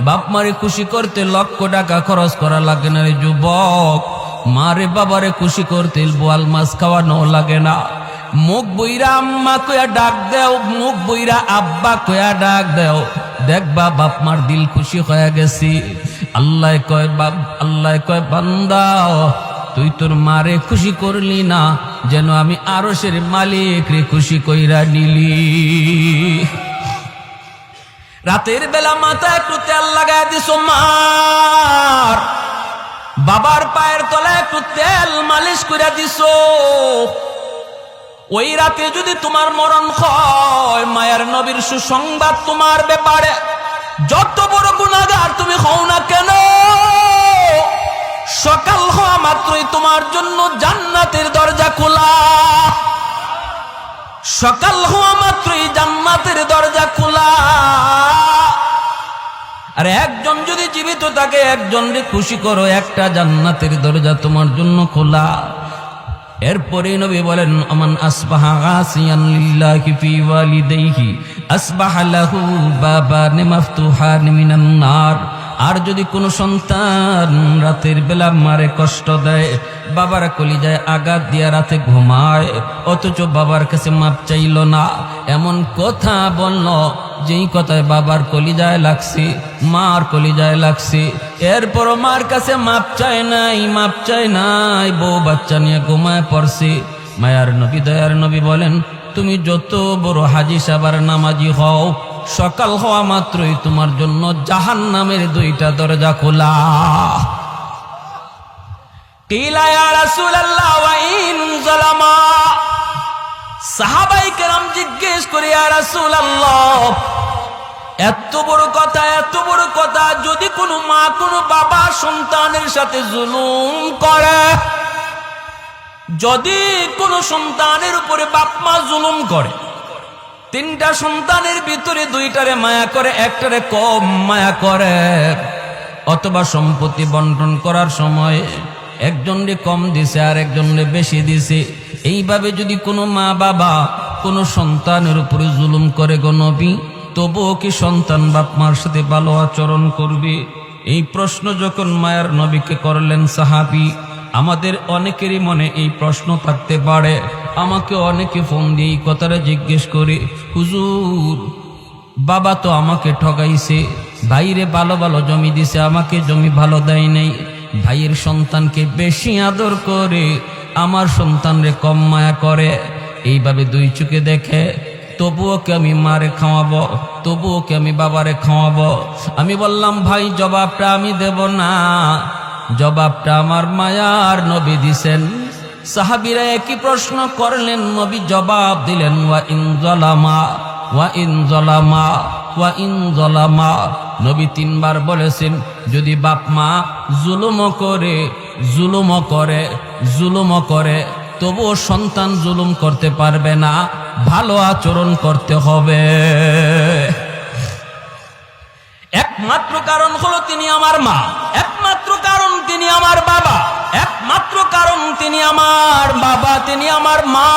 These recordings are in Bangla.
বাপ মারে খুশি করতে লক্ষ টাকা খরচ করা লাগে না রে যুবক। মারে বাবারে খুশি করতে বোয়াল মাছ খাওয়ানো লাগে না। মুখ বইরা আম্মা কয়া ডাক দেও, মুখ বইরা আব্বা কয়া ডাক দেও, দেখবা বাপ মার দিল খুশি হয়ে গেছি। আল্লাহ কয় বান্দা তুই তোর মারে খুশি করলি না, যেন আমি আরশের মালিক রে খুশি কইরা নিলি। রাতের বেলা মাথায় একটু তেল লাগায় দিছো মার, বাবার পায়ের তলায় একটু তেল মালিশ কইরা দিছো। ওই রাতে যদি তোমার মরণ হয়, মায়ের নবীর সুসংবাদ তোমার ব্যাপারে, যত বড় গুনাহগার তুমি হও না কেন, সকাল হওয়া মাত্রই তোমার জন্য জান্নাতের দরজা খোলা। সকাল হওয়া মাত্রই জান্নাতের দরজা খোলা। আর একজন যদি জীবিত থাকে, একজনকে খুশি করো, একটা জান্নাতের দরজা তোমার জন্য খোলা। এরপরে নবী বলেন, আমান আসবাহা গাসিয়ান লিল্লাহি ফি ওয়ালিদাইহি আসবাহা লাহু বাবান মাফতুহান মিনান নার। আর যদি কোনো সন্তান রাতের বেলা মারে কষ্ট দেয়, বাবার কলিজায় আঘাত দিয়া রাতে ঘুমায়, অথচ বাবার কাছে মাপ চাইল না, এমন কথা বলল যেই কথায় বাবার কলিজায় লাগছে, মার কলিজায় লাগছে, এরপরও মার কাছে মাপ চায় নাই, বউ বাচ্চা নিয়ে ঘুমায় পড়ছে। মায়ার নবী দয়ার নবী বলেন, তুমি যত বড় হাজি সাবার নামাজি হও, সকাল হওয়া মাত্রই তোমার জন্য জাহান্নামের দুইটা দরজা খোলা। কিলা ইয়া রাসূলুল্লাহ ওয়া ইন যালামা। সাহাবায়ে কেরাম জিজ্ঞেস করে, ইয়া রাসূলুল্লাহ এত বড় কথা, যদি কোনো মা কোনো বাবা সন্তানের সাথে জুলুম করে, যদি কোনো সন্তানের উপরে বাপ মা জুলুম করে, তিনটা সন্তানের ভিতরে দুইটারে মায়া করে, একটারে কম মায়া করে, অথবা সম্পত্তি বন্টন করার সময় একজনরে কম দিছে আর একজনরে বেশি দিছে, এইভাবে যদি কোনো মা বাবা কোনো সন্তানের উপরে জুলুম করে গো নবী, তবুও কি সন্তান বাপ মার সাথে ভালো আচরণ করবে? এই প্রশ্ন যখন মায়ার নবীকে করলেন সাহাবী, আমাদের অনেকেরই মনে এই প্রশ্ন থাকতে পারে। আমাকে অনেকে ফোন দিয়ে এই কথাটা জিজ্ঞেস করে, হুজুর বাবা তো আমাকে ঠকাইছে, ভাইরে ভালো ভালো জমি দিছে, আমাকে জমি ভালো দেয় নাই, ভাইয়ের সন্তানকে বেশি আদর করে, আমার সন্তানরে কম মায়া করে, এইভাবে দুই চোখে দেখে, তবুও কি আমি মারে খাওয়াবো, তবুও কি আমি বাবারে খাওয়াবো? আমি বললাম, ভাই জবাবটা আমি দেব না, জবাবটা আমার মায়ার নবী দিছেন। সাহাবীরা একই প্রশ্ন করলেন, নবী জবাব দিলেন, ওয়া ইন যালামা ওয়া ইন যালামা ওয়া ইন যালামা। নবী তিনবার বলেছেন, যদি বাপ মা জুলুম করে তবুও সন্তান জুলুম করতে পারবে না, ভালো আচরণ করতে হবে। একমাত্র কারণ হলো তিনি আমার মা, একমাত্র কারণ তিনি আমার বাবা, একমাত্র কারণ তিনি আমার বাবা, তিনি আমার মা।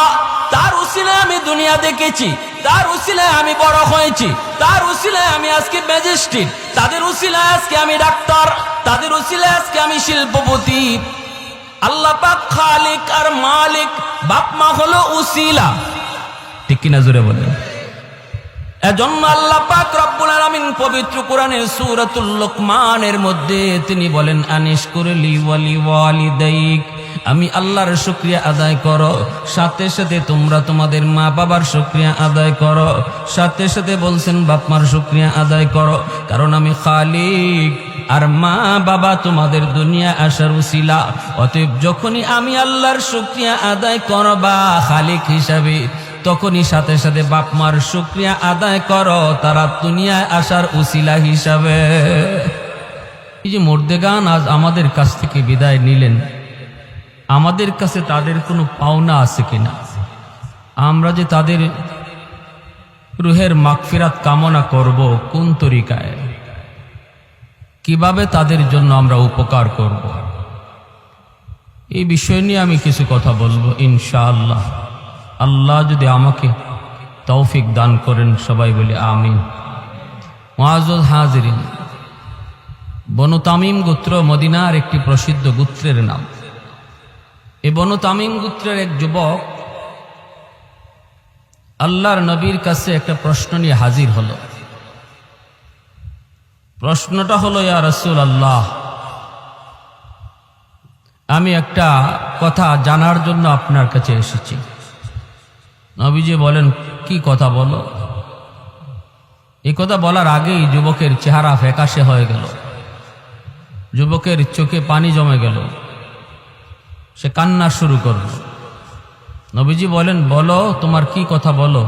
তার উসিলায় আমি দুনিয়া দেখেছি, তার উসিলায় আমি বড় হয়েছি, তার উসিলায় আমি আজকে ম্যাজিস্ট্রেট, তাদের উসিলায় আজকে আমি ডাক্তার, তাদের উসিলায় আজকে আমি শিল্পপতি। আল্লাহ পাক খালিক আর মালিক, বাপ মা হলো উসিলা, ঠিক কিনা জোরে বলেন? এজন্য আল্লাহ পাক রব্বুল আলামিন পবিত্র কোরআনের সূরাতুল লুকমানের মধ্যে তিনি বলেন, আনিশকুরলি ওয়ালি ওয়ালিদাইক, আমি আল্লাহর শুকরিয়া আদায় করো, সাথে সাথে তোমরা তোমাদের মা বাবার শুকরিয়া আদায় করো, সাথে সাথে বলছেন বাপ মার শুকরিয়া আদায় করো, কারণ আমি খালিক আর মা বাবা তোমাদের দুনিয়া আসার উসিলা। অতএব যখনই আমি আল্লাহর শুকরিয়া আদায় করবা খালিক হিসাবে, তখনই সাথে সাথে বাপ মার শুকরিয়া আদায় করো তারা দুনিয়ায় আসার উসিলা হিসাবে। এই যে মুর্দেগান আজ আমাদের কাছ থেকে বিদায় নিলেন, আমাদের কাছে তাদের কোনো পাওনা আছে কিনা? আমরা যে তাদের রুহের মাগফিরাত কামনা করব, কোন তরিকায়, কিভাবে তাদের জন্য আমরা উপকার করব, এই বিষয় নিয়ে আমি কিছু কথা বলবো ইনশাআল্লাহ। আল্লাহ যদি আমাকে তৌফিক দান করেন, সবাই বলি আমিন। মুআজ্জাজ হাজিরিন, বনু তামিম গোত্র মদিনার একটি প্রসিদ্ধ গোত্রের নাম। এই বনু তামিম গোত্রের এক যুবক আল্লাহর নবীর কাছে একটা প্রশ্ন নিয়ে হাজির হলো। প্রশ্নটা হলো, ইয়া রাসূলুল্লাহ, আমি একটা কথা জানার জন্য আপনার কাছে এসেছি। নবীজি বলেন, কি কথা বলো? এই কথা বলার আগেই যুবকের চেহারা ফ্যাকাশে হয়ে গেল, যুবকের চোখে পানি জমে গেল, সে কান্না শুরু করল। নবীজি বলেন, বলো তোমার কি কথা বলো।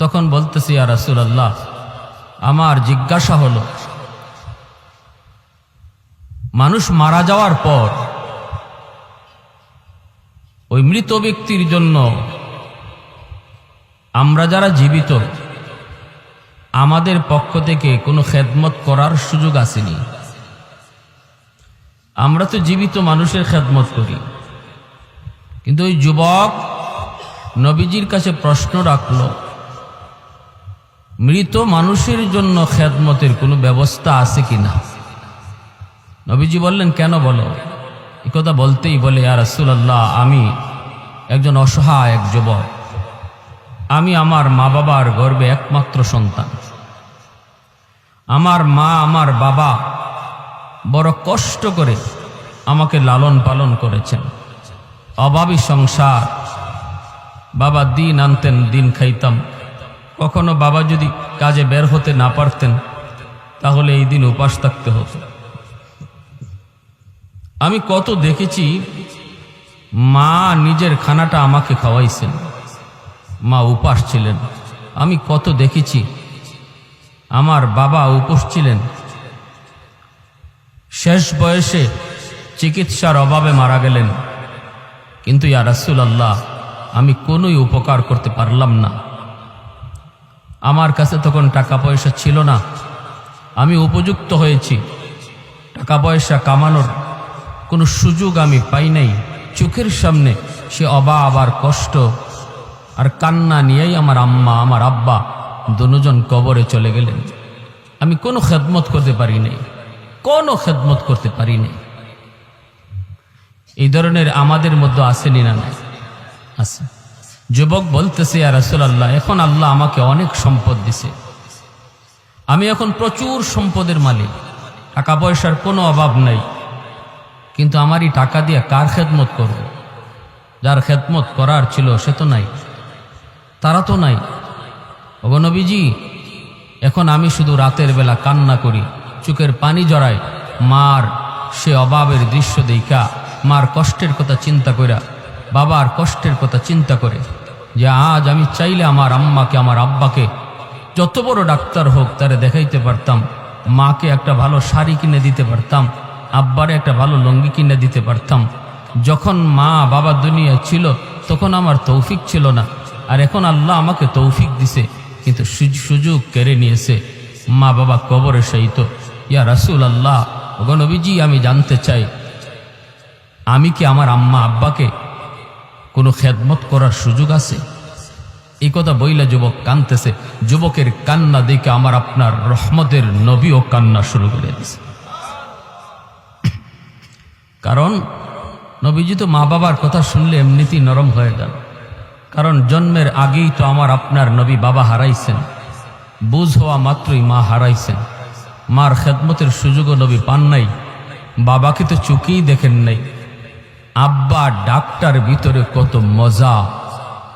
তখন বলতেছি, ইয়া রাসূলুল্লাহ, আমার জিজ্ঞাসা হলো, মানুষ মারা যাওয়ার পর ওই মৃত ব্যক্তির জন্য আমরা যারা জীবিত, আমাদের পক্ষ থেকে কোনো খেদমত করার সুযোগ আসেনি। আমরা তো জীবিত মানুষের খেদমত করি, কিন্তু ওই যুবক নবীজির কাছে প্রশ্ন রাখলো, মৃত মানুষের জন্য খেদমতের কোনো ব্যবস্থা আছে কিনা। নবীজি বললেন, কেন বলো? এই কথা বলতেই বলে, ইয়া রাসূলুল্লাহ, আমি একজন অসহায় এক যুবক, আমি আমার মা বাবার গর্ভে একমাত্র সন্তান। আমার মা আমার বাবা বড় কষ্ট করে আমাকে লালন পালন করেছেন। অভাবী সংসার, বাবা দিন আনতেন, দিন খাইতাম। কখনো বাবা যদি কাজে বের হতে না পারতেন, তাহলে এই দিন উপাস থাকতে হতো। আমি কত দেখেছি, মা নিজের খানাটা আমাকে খাওয়াইছেন, মা উপাস ছিলেন। আমি কত দেখেছি আমার বাবা উপোস ছিলেন, শেষ বয়সে চিকিৎসার অভাবে মারা গেলেন। কিন্তু ইয়া রাসূলুল্লাহ, আমি কোনোই উপকার করতে পারলাম না। আমার কাছে তখন টাকা পয়সা ছিল না, আমি উপযুক্ত হয়েছি, টাকা পয়সা কামানোর কোনো সুযোগ আমি পাই নাই। চোখের সামনে সে অভাব আর কষ্ট আর কান্না নিয়েই আমার আম্মা আমার আব্বা দুজন কবরে চলে গেলেন। আমি কোনো খেদমত করতে পারি নাই, কোনো খেদমত করতে পারি নাই। এই ধরনের আমাদের মধ্যে আসেনি না? নাই, আছে। যুবক বলতেছে, ইয়া রাসূলুল্লাহ, এখন আল্লাহ আমাকে অনেক সম্পদ দিছে, আমি এখন প্রচুর সম্পদের মালিক, টাকা পয়সার কোনো অভাব নাই, কিন্তু আমারই টাকা দিয়ে কার খেদমত করব? যার খেদমত করার ছিল সে তো নাই, তারা তো নাই। ওগো নবীজি, এখন আমি শুধু রাতের বেলা কান্না করি, চোখের পানি জড়ায়, মার সে অভাবের দৃশ্য দেখা, মার কষ্টের কথা চিন্তা কইরা, বাবার কষ্টের কথা চিন্তা করে, যে আজ আমি চাইলে আমার আম্মাকে আমার আব্বাকে যত বড় ডাক্তার হোক তারে দেখাইতে পারতাম, মাকে একটা ভালো শাড়ি কিনে দিতে পারতাম, আব্বারে একটা ভালো লুঙ্গি কিনে দিতে পারতাম। যখন মা বাবা দুনিয়া ছিল তখন আমার তৌফিক ছিল না, আর এখন আল্লাহ আমাকে তৌফিক দিছে, কিন্তু সুযোগ কেড়ে নিয়েছে, মা বাবা কবরে শায়িত। ইয়া রাসূলুল্লাহ, ওগো নবীজি, আমি জানতে চাই, আমি কি আমার আম্মা আব্বাকে কোনো খেদমত করার সুযোগ আছে? এই কথা বইলা যুবক কাঁদতেছে। যুবকের কান্না দেখে আমার আপনার রহমতের নবীও কান্না শুরু করে দিয়েছে। কারণ নবীজি তো মা বাবার কথা শুনলে এমনিতেই নরম হয়ে যান। কারণ জন্মের আগেই তো আমার আপনার নবী বাবা হারাইছেন, বুঝ হওয়া মাত্রই মা হারাইছেন, মার খেদমতের সুযোগও নবী পান নাই, বাবাকে তো চোখেই দেখেন নাই। আব্বা ডাক্তার ভিতরে কত মজা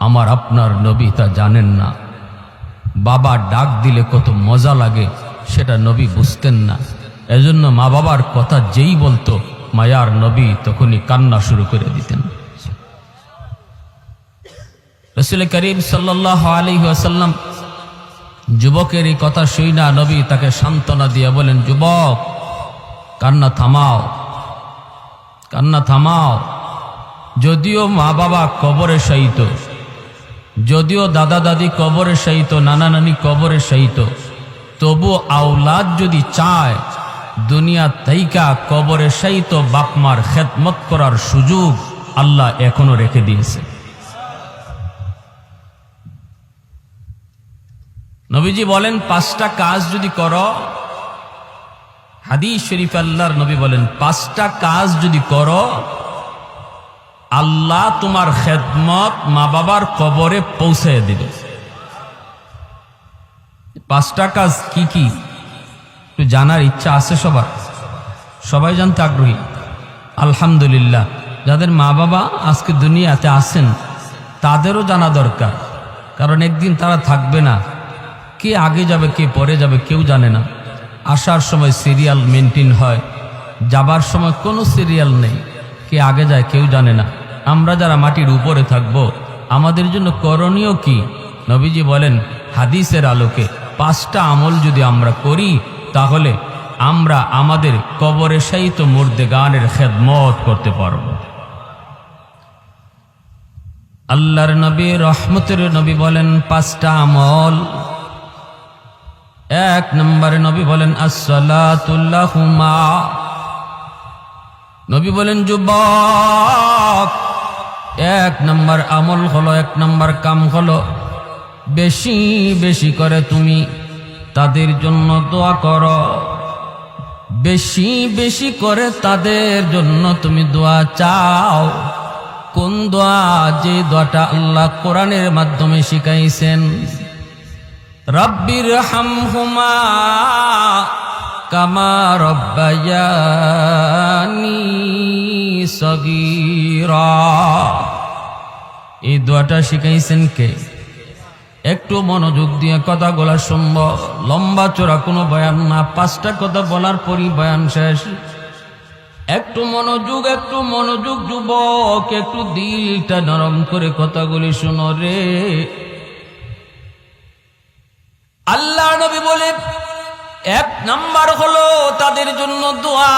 আমার আপনার নবী তা জানেন না। বাবা ডাক দিলে কত মজা লাগে সেটা নবী বুঝতেন না। এজন্য মা বাবার কথা যেই বলতো মায়ার নবী তখনই কান্না শুরু করে দিতেন। রাসূল করিম সাল্লাল্লাহু আলাইহি ওয়াসাল্লাম যুবকের এই কথা শুইনা নবী তাকে সান্ত্বনা দিয়ে বলেন, যুবক, কান্না থামাও, কান্না থামাও। যদিও মা বাবা কবরে শায়িত, যদিও দাদা দাদি কবরে শায়িত, নানা নানি কবরে শায়িত, তবু আওলাদ যদি চায় দুনিয়া তাইকা কবরে শায়িত বাপ মার খেদমত করার সুযোগ আল্লাহ এখনো রেখে দিয়েছে। নবীজি বলেন, 5টা কাজ যদি করো হাদিস শরীফ আল্লাহর নবী বলেন, 5টা কাজ যদি করো আল্লাহ তোমার খেদমত মা বাবার কবরে পৌঁছে দিবে। 5টা কাজ কি কি একটু জানার ইচ্ছা আছে সবার? সবাই জানতে আগ্রহী? আলহামদুলিল্লাহ, যাদের মা বাবা আজকে দুনিয়াতে আছেন তাদেরও জানা দরকার, কারণ একদিন তারা থাকবে না। কে আগে যাবে কে পরে যাবে কেউ জানে না। আসার সময় সিরিয়াল মেনটেন হয়, যাবার সময় কোনো সিরিয়াল নেই, কে আগে যায় কেউ জানে না। আমরা যারা মাটির উপরে থাকবো আমাদের জন্য করণীয় কি? নবীজি বলেন হাদিসের আলোকে 5টা আমল যদি আমরা করি তাহলে আমরা আমাদের কবরে শায়িত মুর্দেগানের খেদমত করতে পারব। আল্লাহর নবী রহমতের নবী বলেন 5টা আমল। 1 নম্বরে নবী বলেন আসসালাতু লাহুমা। নবী বলেন যুবক, 1 নম্বর আমল হলো, 1 নম্বর কাম হলো বেশি বেশি করে তুমি তাদের জন্য দোয়া করো। বেশি বেশি করে তাদের জন্য তুমি দোয়া চাও। কোন দোয়া? যে দোয়াটা আল্লাহ কোরআনের মাধ্যমে শিখাইছেন, রব্বির হামহুমা কামা রব্বায়ানি সগীরা। এই দোয়াটা শিখাইছেন কে? একটু মনোযোগ দিয়ে কথাগুলা শুনব। লম্বা চোরা কোনো বয়ান না, 5টা কথা বলার পরই বয়ান শেষ। একটু মনোযোগ, একটু মনোযোগ যুবক, একটু দিলটা নরম করে কথাগুলি শুনো রে। আল্লাহ নবী বলে 1 নাম্বার হলো তাদের জন্য দোয়া।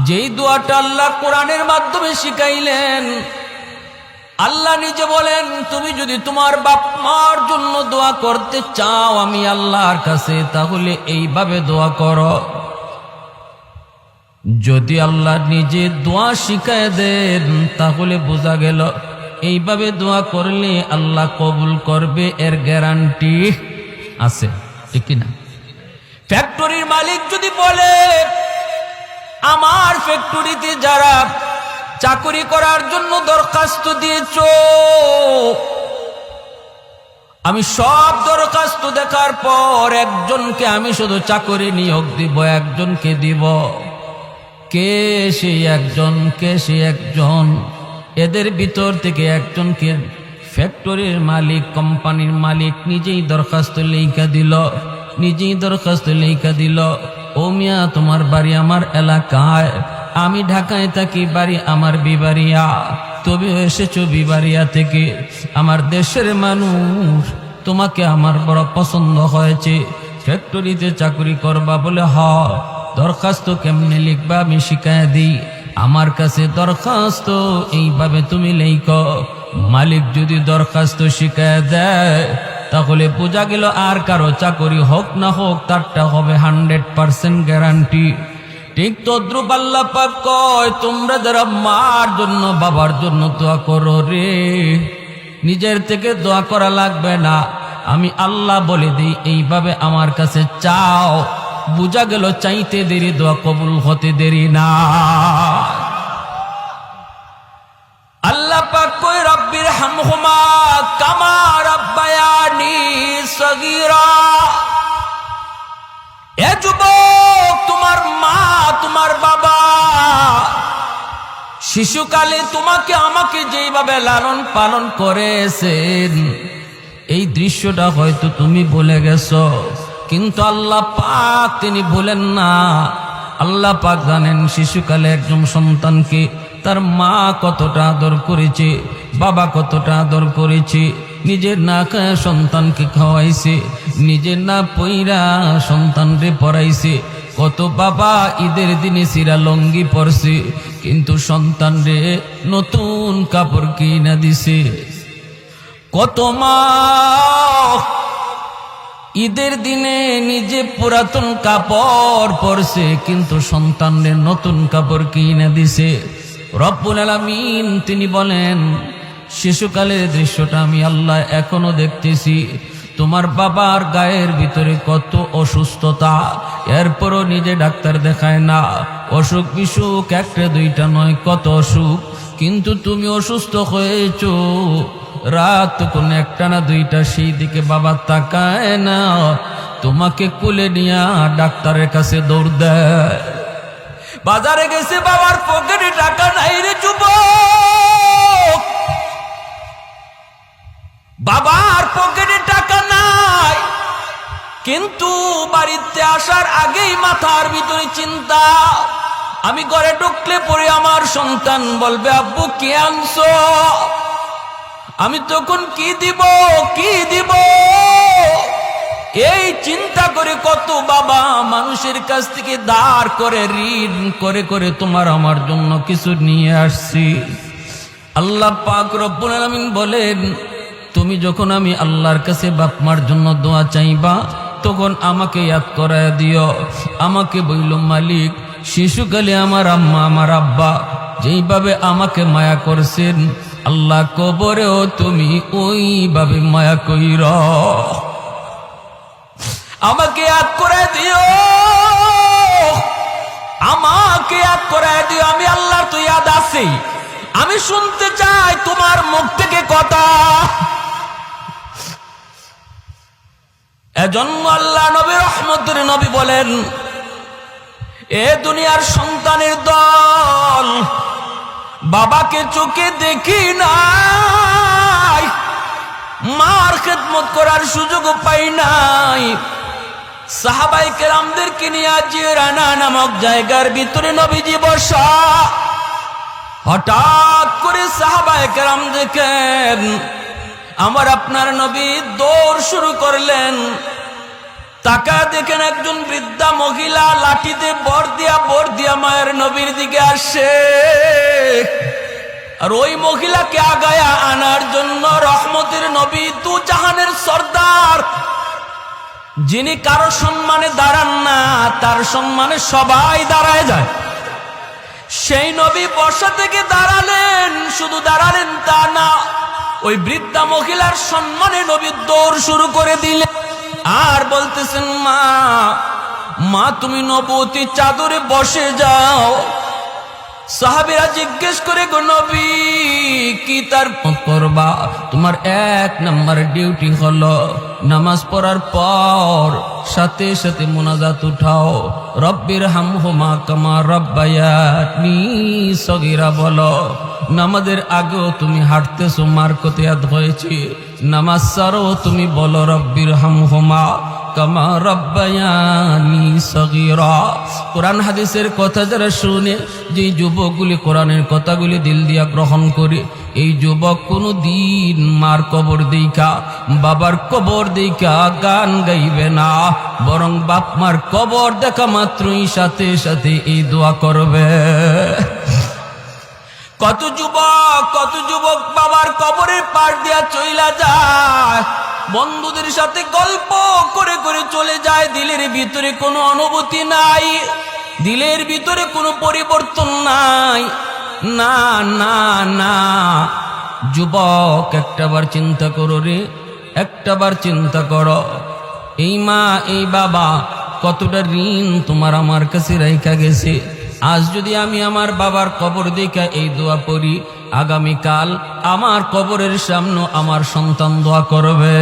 যেই দোয়াটা আল্লাহ কোরআনের মাধ্যমে শিখাইলেন। আল্লাহ নিজে বলেন তুমি যদি তোমার বাপ মার জন্য দোয়া করতে চাও আমি আল্লাহর কাছে, তাহলে এইভাবে দোয়া করো। যদি আল্লাহ নিজে দোয়া শিখায় দেন তাহলে বোঝা গেল এইভাবে দোয়া করলে আল্লাহ কবুল করবে, এর গ্যারান্টি আছে, ঠিক না? ফ্যাক্টরির মালিক যদি বলে আমার ফ্যাক্টরিতে যারা চাকরি করার জন্য দরখাস্ত দিয়েছো, আমি সব দরখাস্ত দেখার পর একজনকে আমি শুধু চাকরি নিয়োগ দিব, একজনকে দিব। কে সেই একজন? কে সেই একজন? এদের ভিতর থেকে একজনকে ফ্যাক্টরির মালিক, কোম্পানির মালিক নিজেই দরখাস্ত লেখা দিল, নিজেই দরখাস্ত লেখা দিল, ও মিয়া তোমার বাড়ি আমার এলাকায়, আমি ঢাকায় থাকি, বাড়ি আমার বিবাড়িয়া, তবে এসেছো বিবাড়িয়া থেকে, আমার দেশের মানুষ, তোমাকে আমার বড় পছন্দ হয়েছে, ফ্যাক্টরিতে চাকরি করবা বলে হ। দরখাস্ত কেমনে লিখবা আমি শিখায় দিই, আমার কাছে দরখাস্ত এইভাবে তুমি লেখো। মালিক যদি দরখাস্ত শিখায় দেয় তাহলে বোঝা গেল আর কারো চাকরি হোক না হোক তারটা হবে 100% গ্যারান্টি। ঠিক তদ্রুপ আল্লাহ পাক কয় তোমরা যারা মার জন্য বাবার জন্য দোয়া করো রে, নিজের থেকে দোয়া করা লাগবে না, আমি আল্লাহ বলে দিই এইভাবে আমার কাছে চাও। বুঝা গেল চাইতে দেরি দোয়া কবুল হতে দেরি না। আল্লাহ পাক কয় রব্বির হামহুমা কামা রাব্বায়ানি সগীরা। এ যুবক, তোমার মা তোমার বাবা শিশুকালে তোমাকে আমাকে যেইভাবে লালন পালন করেছেন, এই দৃশ্যটা হয়তো তুমি ভুলে গেছো, কিন্তু আল্লাহ পাক তিনি ভুলেন না। আল্লাহ পাক জানেন শিশুকালে একজন সন্তানকে তার মা কতটা আদর করেছে, বাবা কতটা আদর করেছে, নিজের না খায় সন্তানকে খাওয়াইছে, নিজের না পইরা সন্তানরে পড়াইছে। কত বাবা ঈদের দিনে সিরা লঙ্গি পরছে, কিন্তু সন্তানরে নতুন কাপড় কিনা দিছে। কত মা ঈদের দিনে নিজে পুরাতন কাপড় পরছে, কিন্তু সন্তানদের নতুন কাপড় কিনে দিছে। রব্বুল আলামিন তিনি বলেন শিশুকালের দৃশ্যটা আমি আল্লাহ এখনো দেখতেছি। তোমার বাবার গায়ের ভিতরে কত অসুস্থতা, এরপরও নিজে ডাক্তার দেখায় না। অসুখ বিসুখ একটা দুইটা নয়, কত অসুখ, কিন্তু তুমি অসুস্থ হয়েছো। রাত কোন একটা না দুইটা, সেই দিকে বাবা তাকায় না, তোমাকে কুলে নিয়ে ডাক্তারের কাছে দৌড় দেয়। বাজারে গেছে, বাবার পকেটে টাকা নাই রে যুবক, বাবার পকেটে টাকা নাই, কিন্তু বাড়িতে আসার আগেই মাথার ভিতরে চিন্তা, আমি ঘরে ঢুকলে পরে আমার সন্তান বলবে আব্বু কি আনছো, আমি তখন কি দিব কি দিব। এই চিন্তা করে কত বাবা মানুষের কাছ থেকে ধার করে ঋণ করে করে তোমার আমার জন্য কিছু নিয়ে আসছি। আল্লাহ পাক রব্বুল আলামিন বলেন, তুমি যখন আমি আল্লাহর কাছে বাপ মার জন্য দোয়া চাইবা, তখন আমাকে ইয়াদ করায় দিও। আমাকে বইল মালিক, শিশুকালে আমার আম্মা আমার আব্বা যেইভাবে আমাকে মায়া করছেন, আল্লাহ কবরেও তুমি ওইভাবে মায়া কইর, আমাকে ইয়াদ করে দিও, আমাকে ইয়াদ করে দিও। আমি আল্লাহর তো ইয়াদ আছি, আমি শুনতে চাই তোমার মুখ থেকে কথা। এজন্য আল্লাহ নবী রহমতের নবী বলেন, এ দুনিয়ার সন্তানের দল, বাবাকে চোখে দেখি নাই, মার খেদমত করার সুযোগ পাই নাই। সাহাবায়ে কেরামদেরকে নিয়ে জিরানা নামক জায়গার ভিতরে নবীজি বসা, হঠাৎ করে সাহাবায়ে কেরাম দেখেন আমার আপনার নবী দৌড় শুরু করলেন। তাকা দেখেন একজন বৃদ্ধা মহিলা লাঠিতে বর দিয়া মায়ের নবীর দিকে আসে, আর ওই মহিলাকে আগায়া আনার জন্য রহমতের নবী, দু জাহানের সর্দার, যিনি কারো সম্মানে দাঁড়ান না, তার সম্মানে সবাই দাঁড়ায় যায়, সেই নবী বসা থেকে দাঁড়ালেন। শুধু দাঁড়ালেন তা না, ওই বৃদ্ধা মহিলার সম্মানে নবী দৌড় শুরু করে দিলেন আর বলতেছেন, মা মা তুমি নবুয়তি চাদরে বসে যাও। সাহাবীরা জিজ্ঞেস করে, গো নবী কি তার করবা? তোমার এক নাম্বার ডিউটি হলো নামাজ পড়ার পর সাথে সাথে মুনাজাত উঠাও, রব্বির হামহুমা কামা রাব্বায়ানি সগীরা বলো। নামাজের আগেও তুমি হাঁটতেছো, মার কতিয়াত হয়েছে, নামাজ ছাড়ো তুমি বলো রব্বির হামহুমা কামা রাব্বায়ানি সগীরা। কোরআন হাদিসের কথা যারা শুনে, যে যুবকগুলি কোরআনের কথাগুলি দিল দিয়া গ্রহণ করে, এই যুবক কোনো দিন মার কবর দেখা বাবার কবর দেখা গান গাইবে না, বরং বাপ মার কবর দেখা মাত্রই সাথে সাথে এই দোয়া করবে। কত যুবক বাবার কবরের পাশ দিয়া চইলা যায়, বন্ধুদের সাথে গল্প করে করে চলে যায়, দিলের ভিতরে কোনো অনুভূতি নাই, দিলের ভিতরে কোনো পরিবর্তন নাই। না না না যুবক, একটাবার চিন্তা করো রে, একটাবার চিন্তা করো, এই মা এই বাবা কতটা ঋণ তোমার আমার কাছে রাইখা গেছে। আজ যদি আমি আমার বাবার কবর দেখা এই দোয়া পড়ি, আগামীকাল আমার কবরের সামনে আমার সন্তান দোয়া করবে।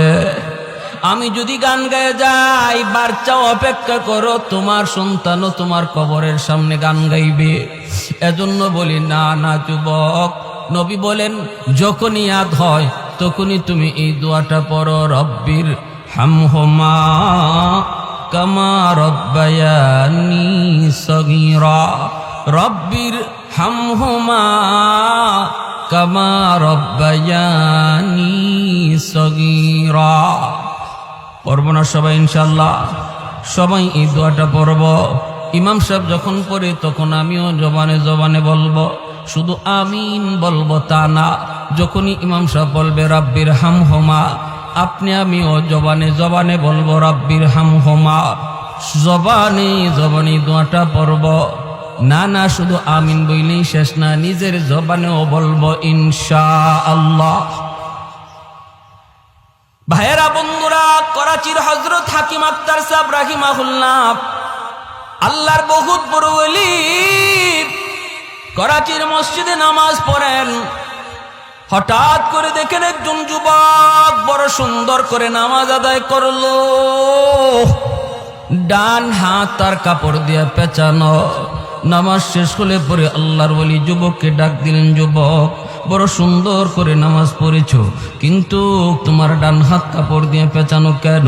আমি যদি গান গায়ে যাই, বাচ্চাও অপেক্ষা করো, তোমার সন্তানও তোমার কবরের সামনে গান গাইবে। এজন্য বলি, না না যুবক, নবী বলেন যখনই ইয়াদ হয় তখনই তুমি এই দোয়াটা পড়ো, রব্বির হামহুমা কামা রাব্বায়ানি সগীরা, রব্বির হামহুমা কামা রাব্বায়ানি সগীরা। পড়ব না সবাই ইনশাআল্লাহ? সবাই এই দোয়াটা পড়ব। ইমাম সাহেব যখন পড়ে তখন আমিও জবানে জবানে বলবো, শুধু আমিন বলবো তা না, যখনই ইমাম সাহেব বলবে রাব্বির হামহুমা, আপনি আমিও জবানে জবানে বলবো রাব্বির হামহুমা, জবানে জবানে দোয়াটা পড়ব। না না শুধু আমিন বইলেই শেষ না, নিজের জবানেও বলবো ইনশাআল্লাহ। ভাইয়েরা বন্ধুরা, করাচির হযরত হাকিম আক্তার সাহেব রাহিমাহুল্লাহ আল্লাহর বহুত বড় ওলি, করাচির মসজিদে নামাজ পড়েন। হঠাৎ করে দেখেন একজন যুবক বড় সুন্দর করে নামাজ আদায় করলো, ডান হাত তার কাপড় দিয়ে পেঁচানো। নামাজ শেষ হলে পরে আল্লাহর ওলি যুবককে ডাক দিলেন, যুবক বড় সুন্দর করে নামাজ পড়েছো, কিন্তু তোমার ডান হাত কাপড় দিয়ে পেঁচানো কেন?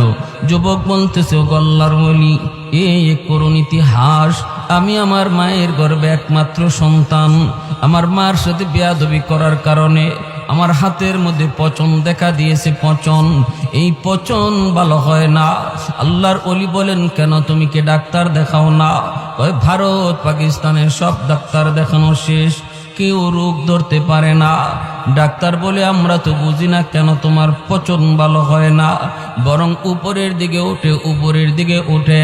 যুবক বলতেছে, ও আল্লাহর ওলি, এই করুণ ইতিহাস, আমি আমার মায়ের গর্ভে একমাত্র সন্তান। আমার মার সাথে বেয়াদবি করার কারণে আমার হাতের মধ্যে পচন দেখা দিয়েছে। পচন, এই পচন ভালো হয় না। আল্লাহর ওলি বলেন, কেন তুমি কি ডাক্তার দেখাও না? ওই ভারত পাকিস্তানের সব ডাক্তার দেখানো শেষ, কেউ রোগ ধরতে পারে না। ডাক্তার বলে, আমরা তো বুঝি না কেন তোমার পচন ভালো হয় না, বরং উপরের দিকে ওঠে, উপরের দিকে ওঠে।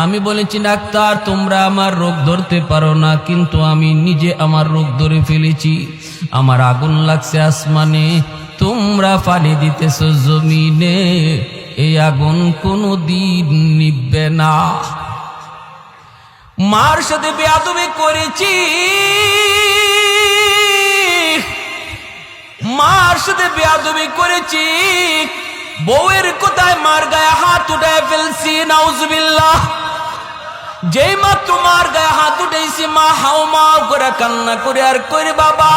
আমি বলেছি, ডাক্তার তোমরা আমার রোগ ধরতে পারো না, কিন্তু আমি নিজে আমার রোগ ধরে ফেলেছি। আমার আগুন লাগছে আসমানে, তোমরা পানি দিতেছ জমিনে, এই আগুন কোনো দিন নিভবে না। মার সাথে বেয়াদবি করেছি, মার সাথে বেয়াদবি করেছি, বউয়ের কোথায় মার গায়ে হাত উঠায় ফেলছি, নাউজুবিল্লাহ। যেই মাত্র মার গায়ে হাত উঠেছি, মা হাও মাও করে কান্না করে আর করে, বাবা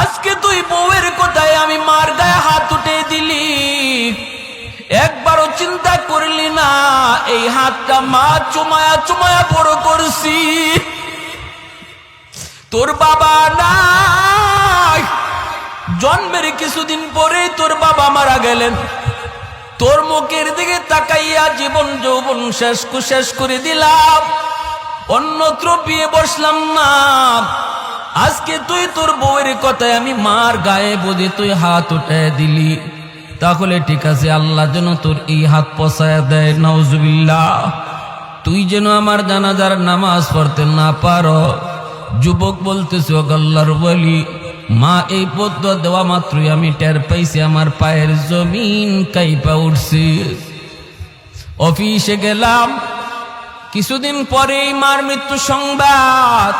আজকে তুই বউয়ের কোথায় আমি মার গায়ে হাত উঠে দিলি, একবারও চিন্তা করলি না এই হাতটা মা চুমায়া চুমায়া বড় করছি। তোর বাবা নাই, জন্মের কিছুদিন পরে তোর বাবা মারা গেলেন। তোর মুখের দিকে তাকাইয়া জীবন যৌবন শেষ করে দিলাম, অন্যত্র বিয়ে বসলাম না। আজকে তুই তোর বউয়ের কথায় আমি মার গায়ে বোঝে তুই হাত উঠে দিলি, তাহলে ঠিক আছে, আল্লাহ যেন তোর এই হাত পছায়া দেয়, নাউজুবিল্লাহ। তুই যেন আমার জানাজার নামাজ পড়তে না পারো। যুবক বলতেছে, ও আল্লাহর ওলি, মা এই পদ্ম দেওয়া মাত্রই আমি টের পাইছি আমার পায়ের জমিন কাইপা উঠছে। অফিসে গেলাম, কিছুদিন পরেই মার মৃত্যু সংবাদ।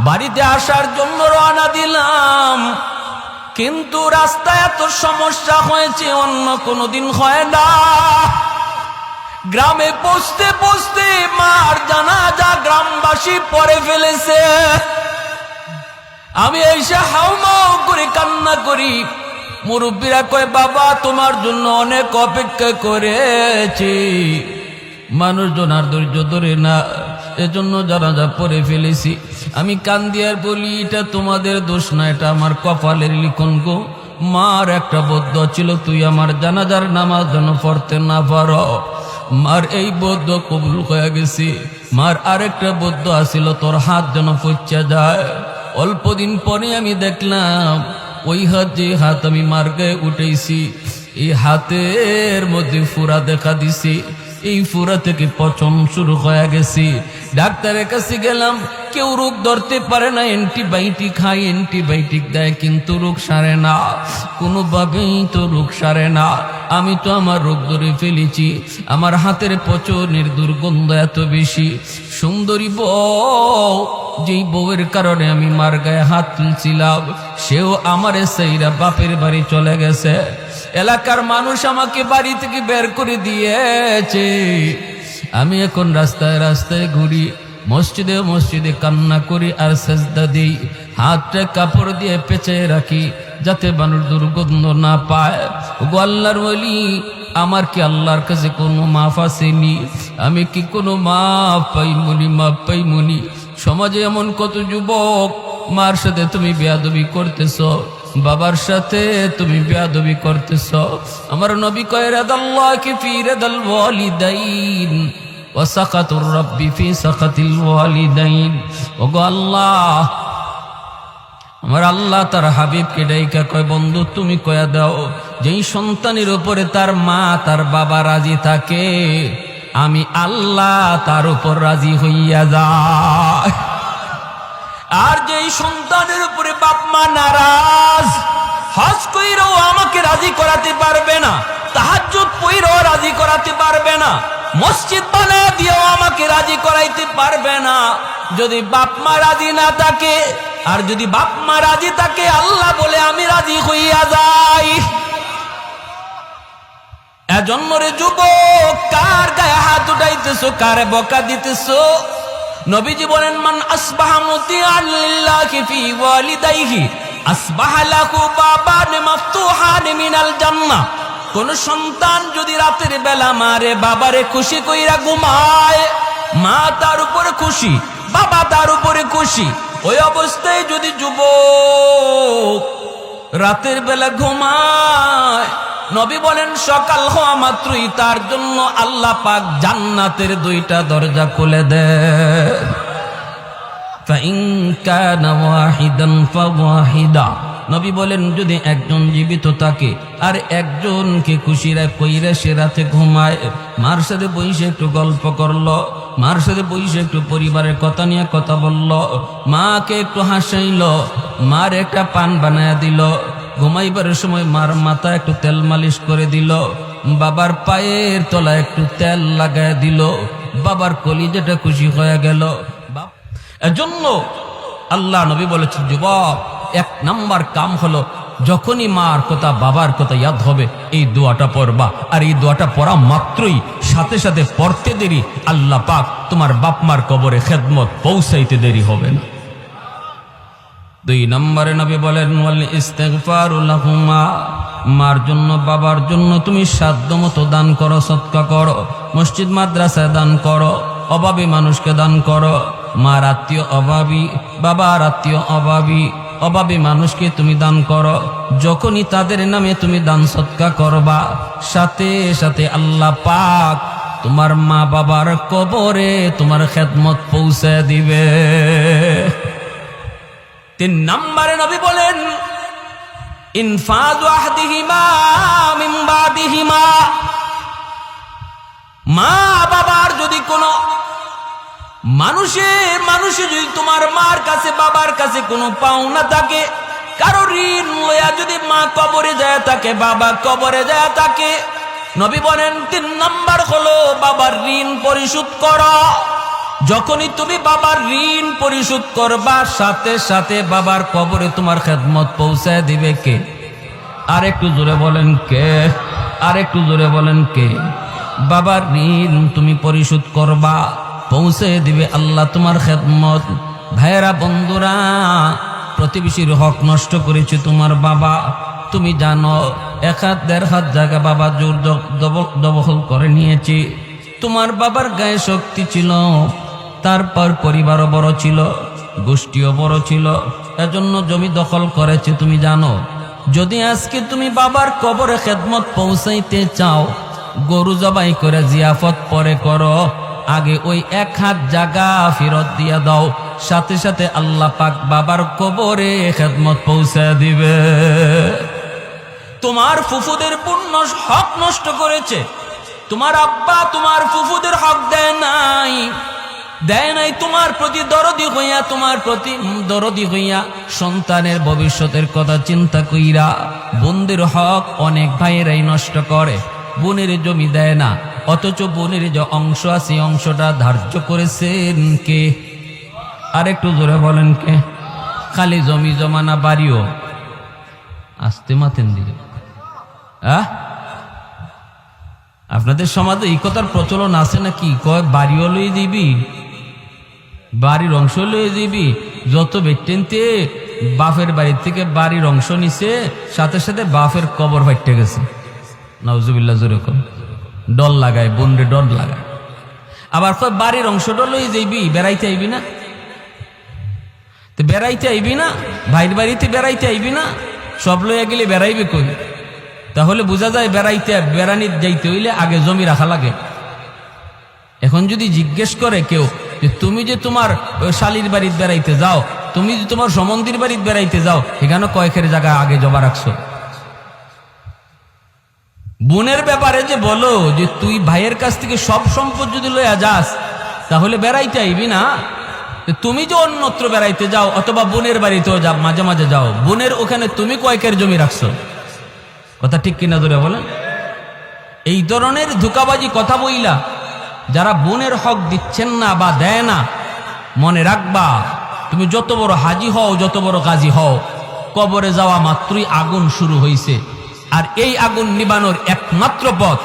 বাড়িতে আসার জন্য রওনা দিলাম, কিন্তু রাস্তায় এত সমস্যা হয়েছে অন্য কোনোদিন হয় না। গ্রামে পৌঁছতে পৌঁছতে মার জানাজা গ্রামবাসী পড়ে ফেলেছে। আমি এসে হাউমাউ করে কান্না করি। মুরব্বীরা কয়, বাবা তোমার জন্য অনেক অপেক্ষা করেছি। মানুষজন আর ধৈর্য ধরে না, এজন্য জানাজা পড়ে ফেলেছি। আমি কান্দি আর বলি, এটা তোমাদের দোষ না, এটা আমার কপালের লিখন গো। মার একটা বদ্ধ ছিল, তুই আমার জানাজার নামাজ যেন পড়তে না পারো। মার এই বদ্ধ কবুল হয়ে গেছি। মার আরেকটা বদ্ধ আসিল, তোর হাত যেন পচা যায়। অল্প দিন পরে আমি দেখলাম ওই হাত, যে হাত আমি মার গায়ে উঠেছি, এই হাতের মধ্যে ফুরা দেখা দিছি। এই ফুরা থেকে পচন শুরু হয়ে গেছি। ডাক্তারের কাছে গেলাম, কেউ রোগ ধরতে পারে না, অ্যান্টিবায়োটিক খাই, অ্যান্টিবায়োটিক দেয়, কিন্তু রোগ সারে না, কোনোভাবেই তো রোগ সারে না। আমি তো আমার রোগ ধরে ফেলেছি। আমার হাতের পচনের দুর্গন্ধ এত বেশি। সুন্দরী বউ, যেই বউয়ের কারণে আমি মার গায়ে হাত তুলছিলাম, সেও আমারে সেইরা বাপের বাড়ি চলে গেছে। এলাকার মানুষ আমাকে বাড়ি থেকে বের করে দিয়েছে। আমি এখন রাস্তায় রাস্তায় ঘুরি, মসজিদে মসজিদে কান্না করি আর সেজদা দিই। হাতটা কাপড় দিয়ে পেঁচে রাখি, যাতে মানুষ দুর্গন্ধ না পায়। গো আল্লাহর ওলি, আমার কি আল্লাহর কাছে কোনো মাফ আসেনি? আমি কি কোনো মাফ পাইমনি? মাফ পাইমনি? সমাজে এমন কত যুবক, মার সাথে তুমি বেয়াদবি করতেছ, বাবার সাথে তুমি বেয়াদবি করতেছ। আমার নবী কয়, রাদাল্লাহি ফি রাদাল ওয়ালিদাইন ওয়া সাকাতুর রাব্বি ফি সাকাতিল ওয়ালিদাইন। ওগো আল্লাহ, আমার আল্লাহ তার হাবিবকে ডাইকা কয়, বন্ধু তুমি কয়া দাও, যেই সন্তানের উপরে তার মা তার বাবা রাজি থাকে, আমি আল্লাহ তার উপর রাজি হইয়া যায়। আর যেই সন্তানের উপরে বাপ মা নারাজ, হজ কইরাও আমাকে রাজি করাতে পারবে না, তাহাজ্জুদ পড়াও রাজি করাতে পারবে না, মসজিদ বানায় দিয়েও আমাকে রাজি করাইতে পারবে না যদি বাপ মা রাজি না থাকে। আর যদি বাপ মা রাজি থাকে আল্লাহ বলে আমি রাজি হইয়া যাই। এজন্য রে যুবক, কার গায়ে হাত উঠাইতেছো, কারে বকা দিতেছো? নবীজি বলেন, মান আসবাহা মুতিআন লিল্লাহি ফি ওয়ালিদাইহি আসবাহা লাহু বাবান মাফতুহান মিনাল জান্নাহ। কোন সন্তান যদি রাতের বেলা মারে বাবারে খুশি কইরা ঘুমায়, মা তার উপরে খুশি, বাবা তার উপরে খুশি, ওই অবস্থায় যদি যুবক রাতের বেলা ঘুমায়, নবী বলেন সকাল হওয়া মাত্রই তার জন্য আল্লাহ পাক জান্নাতের দুইটা দরজা খুলে দেন। ফাইন কানা ওয়াহিদান ফাওয়াহিদা, নবী বলেন যদি একজন জীবিত থাকে আর একজনকে খুশিরা কইরা সে রাতে ঘুমায়, মার সাথে বসে একটু গল্প করলো, মার সাথে বসে একটু পরিবারের কথা নিয়ে কথা বলল, মাকে একটু হাসাইলো, মার একটা পান বানায়া দিল, ঘুমাইবার সময় মার মাথা একটু তেল মালিশ করে দিল, বাবার পায়ের তলায় একটু তেল লাগায় দিল, বাবার কলিজাটা খুশি হয়ে গেল। এজন্য আল্লাহ নবী বলেছেন, যুবক এক নাম্বার কাম হলো যখনই মার কথা বাবার কথা ইয়াদ হবে এই দোয়াটা পড়বা। আর এই দোয়াটা পড়া মাত্রই সাথে সাথে পড়তে দেরি আল্লাহ পাক তোমার বাপ মার কবরে খেদমত পৌঁছাইতে দেরি হবে না। 2 নম্বরে নবী বলেন, ওয়াল ইস্তিগফারু লাহুমা, মার জন্য বাবার জন্য তুমি সাধ্যমতো দান করো, সদকা করো, মসজিদ মাদ্রাসায় দান করো, অভাবী মানুষকে দান করো। মার আত্মীয় অভাবী, বাবার আত্মীয় অভাবী, অভাবী মানুষকে তুমি দান করো। যখনই তাদের নামে তুমি দান সদকা করবা, সাথে সাথে আল্লাহ পাক তোমার মা বাবার কবরে তোমার খেদমত পৌঁছে দিবে। 3 নম্বরে নবী বলেন, ইনফাযু আহদিহিমা মিন বাদিহিমা, মা বাবার যদি কোনো মানুষে যদি তোমার মার কাছে বাবার কাছে কোনো পাওনা থাকে, কারো ঋণ লইয়া যদি মা কবরে যায় থাকে, বাবা কবরে যায় থাকে, নবী বলেন 3 নাম্বার হলো বাবার ঋণ পরিশোধ করো। যখনই তুমি বাবার ঋণ পরিশোধ করবা, সাথে সাথে বাবার কবরে তোমার খেদমত পৌঁছায় দিবে কে? আর একটু জোরে বলেন কে? আর একটু জোরে বলেন কে? বাবার ঋণ তুমি পরিশোধ করবা, পৌঁছে দিবে আল্লাহ তোমার খেদমত। ভাইয়েরা, বন্ধুরা, প্রতিবেশীর হক নষ্ট করেছে তোমার বাবা, তুমি জানো 1 হাত 1.5 হাত জায়গা বাবা জোর দখল করে নিয়েছে। তোমার বাবার গায়ে শক্তি ছিল, তারপর পরিবারও বড় ছিল, গোষ্ঠীও বড় ছিল, এজন্য জমি দখল করেছে। তুমি জানো, যদি আজকে তুমি বাবার কবরে খেদমত পৌঁছাইতে চাও, গরু জবাই করে জিয়াফত পরে করো, আগে ওই 1 হাত জায়গা ফেরত দিয়া দাও, সাথে সাথে আল্লাহ পাক বাবার কবরে খেদমত পৌঁছে দিবে। তোমার ফুফুদের পূর্ণ হক নষ্ট করেছে, তোমার আব্বা তোমার ফুফুদের হক দেয় নাই, তোমার প্রতি দরদি হইয়া, তোমার প্রতি দরদি হইয়া, সন্তানের ভবিষ্যতের কথা চিন্তা কইরা বোনদের হক অনেক ভাইয়েরাই নষ্ট করে। বোনের জমি দেয় না, অথচ বোনের যে অংশ আছে অংশটা ধার্য করেছেন কে? আর একটু জোরে বলেন কে? খালি জমি জমা না, বাড়িও। আসতে মাতেন দিকে। আপনাদের সমাজে এই কথার প্রচলন আছে নাকি? কয় বাড়িও লই দিবি, বাড়ির অংশ লই দিবি। যত ব্যক্তিতে বাপের বাড়ির থেকে বাড়ির অংশ নিছে, সাথে সাথে বাপের কবর ফাইটে গেছে। নাউজুবিল্লাহ, যেরকম ডল লাগায়, বন্ডে ডল লাগায়। আবার কয় বাড়ির অংশটা লই যাইবি, বেড়াইতে আইবি না? তো বেড়াইতে আইবি না, ভাইয়ের বাড়িতে বেড়াইতে আইবি না, সব লইয়া গেলে বেড়াইবে কই? তাহলে বোঝা যায় বেড়ানি যাইতে হইলে আগে জমি রাখা লাগে। এখন যদি জিজ্ঞেস করে কেউ যে তুমি যে তোমার শালির বাড়িতে বেড়াইতে যাও, তুমি যে তোমার সমন্দির বাড়িতে বেড়াইতে যাও, এখানে কয়েকের জায়গা আগে জমা রাখছো? বোনের ব্যাপারে যে বলো যে তুই ভাইয়ের কাছ থেকে সব সম্পদ যদি লইয়া যাস, তাহলে বেড়াইতে আইবি না। তুমি যে অন্যত্র বেড়াইতে যাও অথবা বোনের বাড়িতেও যাও, মাঝে মাঝে যাও, বোনের ওখানে তুমি কয়েকের জমি রাখছো? কথা ঠিক কিনা ধরে বলেন? এই ধরনের ধোঁকাবাজি কথা বইলা যারা বোনের হক দিচ্ছেন না বা দেয় না, মনে রাখবা তুমি যত বড় হাজি হও, যত বড় গাজী হও, কবরে যাওয়া মাত্রই আগুন শুরু হইছে। আর এই আগুন নিবানোর একমাত্র পথ,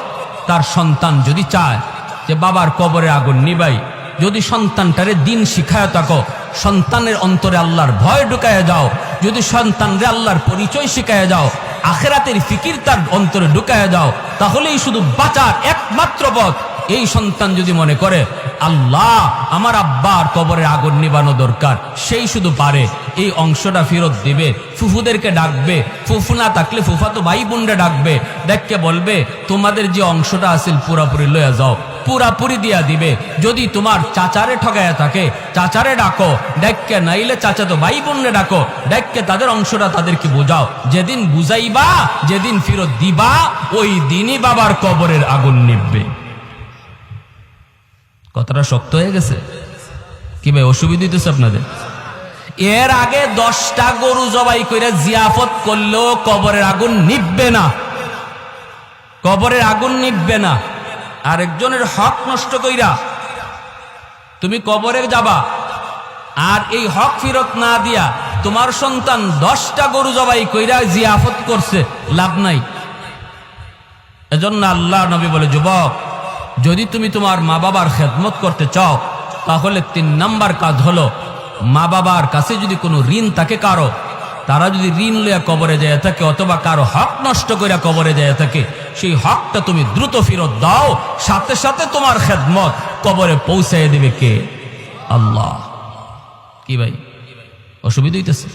তার সন্তান যদি চায় যে বাবার কবরে আগুন নিবাই, যদি সন্তানটারে দিন শিখায় থাকো, সন্তানের অন্তরে আল্লাহর ভয় ঢুকায় যাও, যদি সন্তানরে আল্লাহর পরিচয় শিখায় যাও, আখিরাতের ফিকির তার অন্তরে ঢুকায় যাও, তাহলেই শুধু বাঁচার একমাত্র পথ। এই সন্তান যদি মনে করে আল্লাহ আমার আব্বার কবরে আগুন নিবানো দরকার, সেই শুধু পারে এই অংশটা ফেরত দিবে, ফুফুদেরকে ডাকবে, ফুফু না থাকলে ফুফাতো ভাই বোনরা ডাকবে, দেখকে বলবে তোমাদের যে অংশটা আছিল পুরাপুরি লয়ে যাও, পুরাপুরি দিয়া দিবে। যদি তোমার চাচারে ঠগায়া থাকে, চাচারে ডাকো, ডাককে নাইলে চাচাতো ভাই বোনরে ডাকো, ডাককে তাদের অংশটা তাদেরকে বোঝাও। যেদিন বুঝাইবা, যেদিন ফেরত দিবা, ওই দিনই বাবার কবরের আগুন নিববে। কথাটা শক্ত হয়ে গেছে কি ভাই? অসুবিধা হইতেছে আপনাদের? এর আগে 10টা গরু জবাই করে জিয়াফত করলেও কবরের আগুন নিববে না, কবরের আগুন নিববে না। আরেকজনের হক নষ্ট কইরা তুমি কবরে যাবা, আর এই হক ফেরত না দিয়া তোমার সন্তান 10টা গরু জবাই কইরা জিয়াফত করছে, লাভ নাই। এজন্য আল্লাহ নবী বলে, যুবক যদি তুমি তোমার মা বাবার খেদমত করতে চাও, তাহলে 3 নাম্বার কাজ হলো, মা বাবার কাছে যদি কোনো ঋণ থাকে কারো, তারা যদি ঋণ লইয়া কবরে যায় থাকে অথবা কারো হক নষ্ট কইরা কবরে যায় থাকে, সেই হকটা তুমি দ্রুত ফেরত দাও, সাথে সাথে তোমার খেদমত কবরে পৌঁছায় দিবে কে? আল্লাহ। কি ভাই অসুবিধা হইতেছে?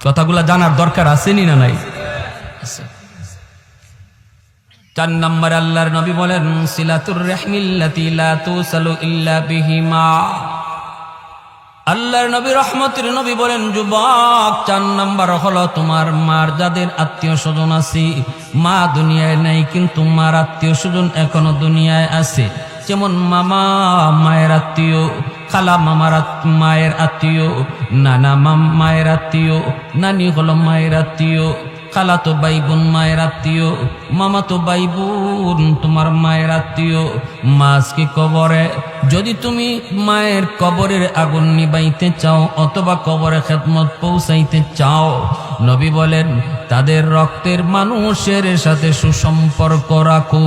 কথাগুলা জানার দরকার আছে না নাই? 4 নম্বরে আল্লাহর নবী বলেন, সিলাতুর রাহমিল্লাতি লা তুসালু ইল্লা বিহিমা। আল্লাহর নবী রহমতের নবী বলেন, যুবক 4 নাম্বার হলো তোমার মার যাদের আত্মীয় স্বজন আছে, মা দুনিয়ায় নাই কিন্তু মার আত্মীয় স্বজন এখনো দুনিয়ায় আছে। যেমন মামা মায়ের আত্মীয়, খালা মামার মায়ের আত্মীয়, নানা মায়ের আত্মীয়, নানি হলো মায়ের আত্মীয়, খালাতো ভাই বোন মায়ের আত্মীয়, মামাতো ভাই বোন তোমার মায়ের আত্মীয়। মাছকে কবরে যদি তুমি মায়ের কবরের আগুন নিবাইতে চাও অথবা কবরে খেদমত পৌঁছাইতে চাও, নবী বলেন তাদের রক্তের মানুষের সাথে সুসম্পর্ক রাখো।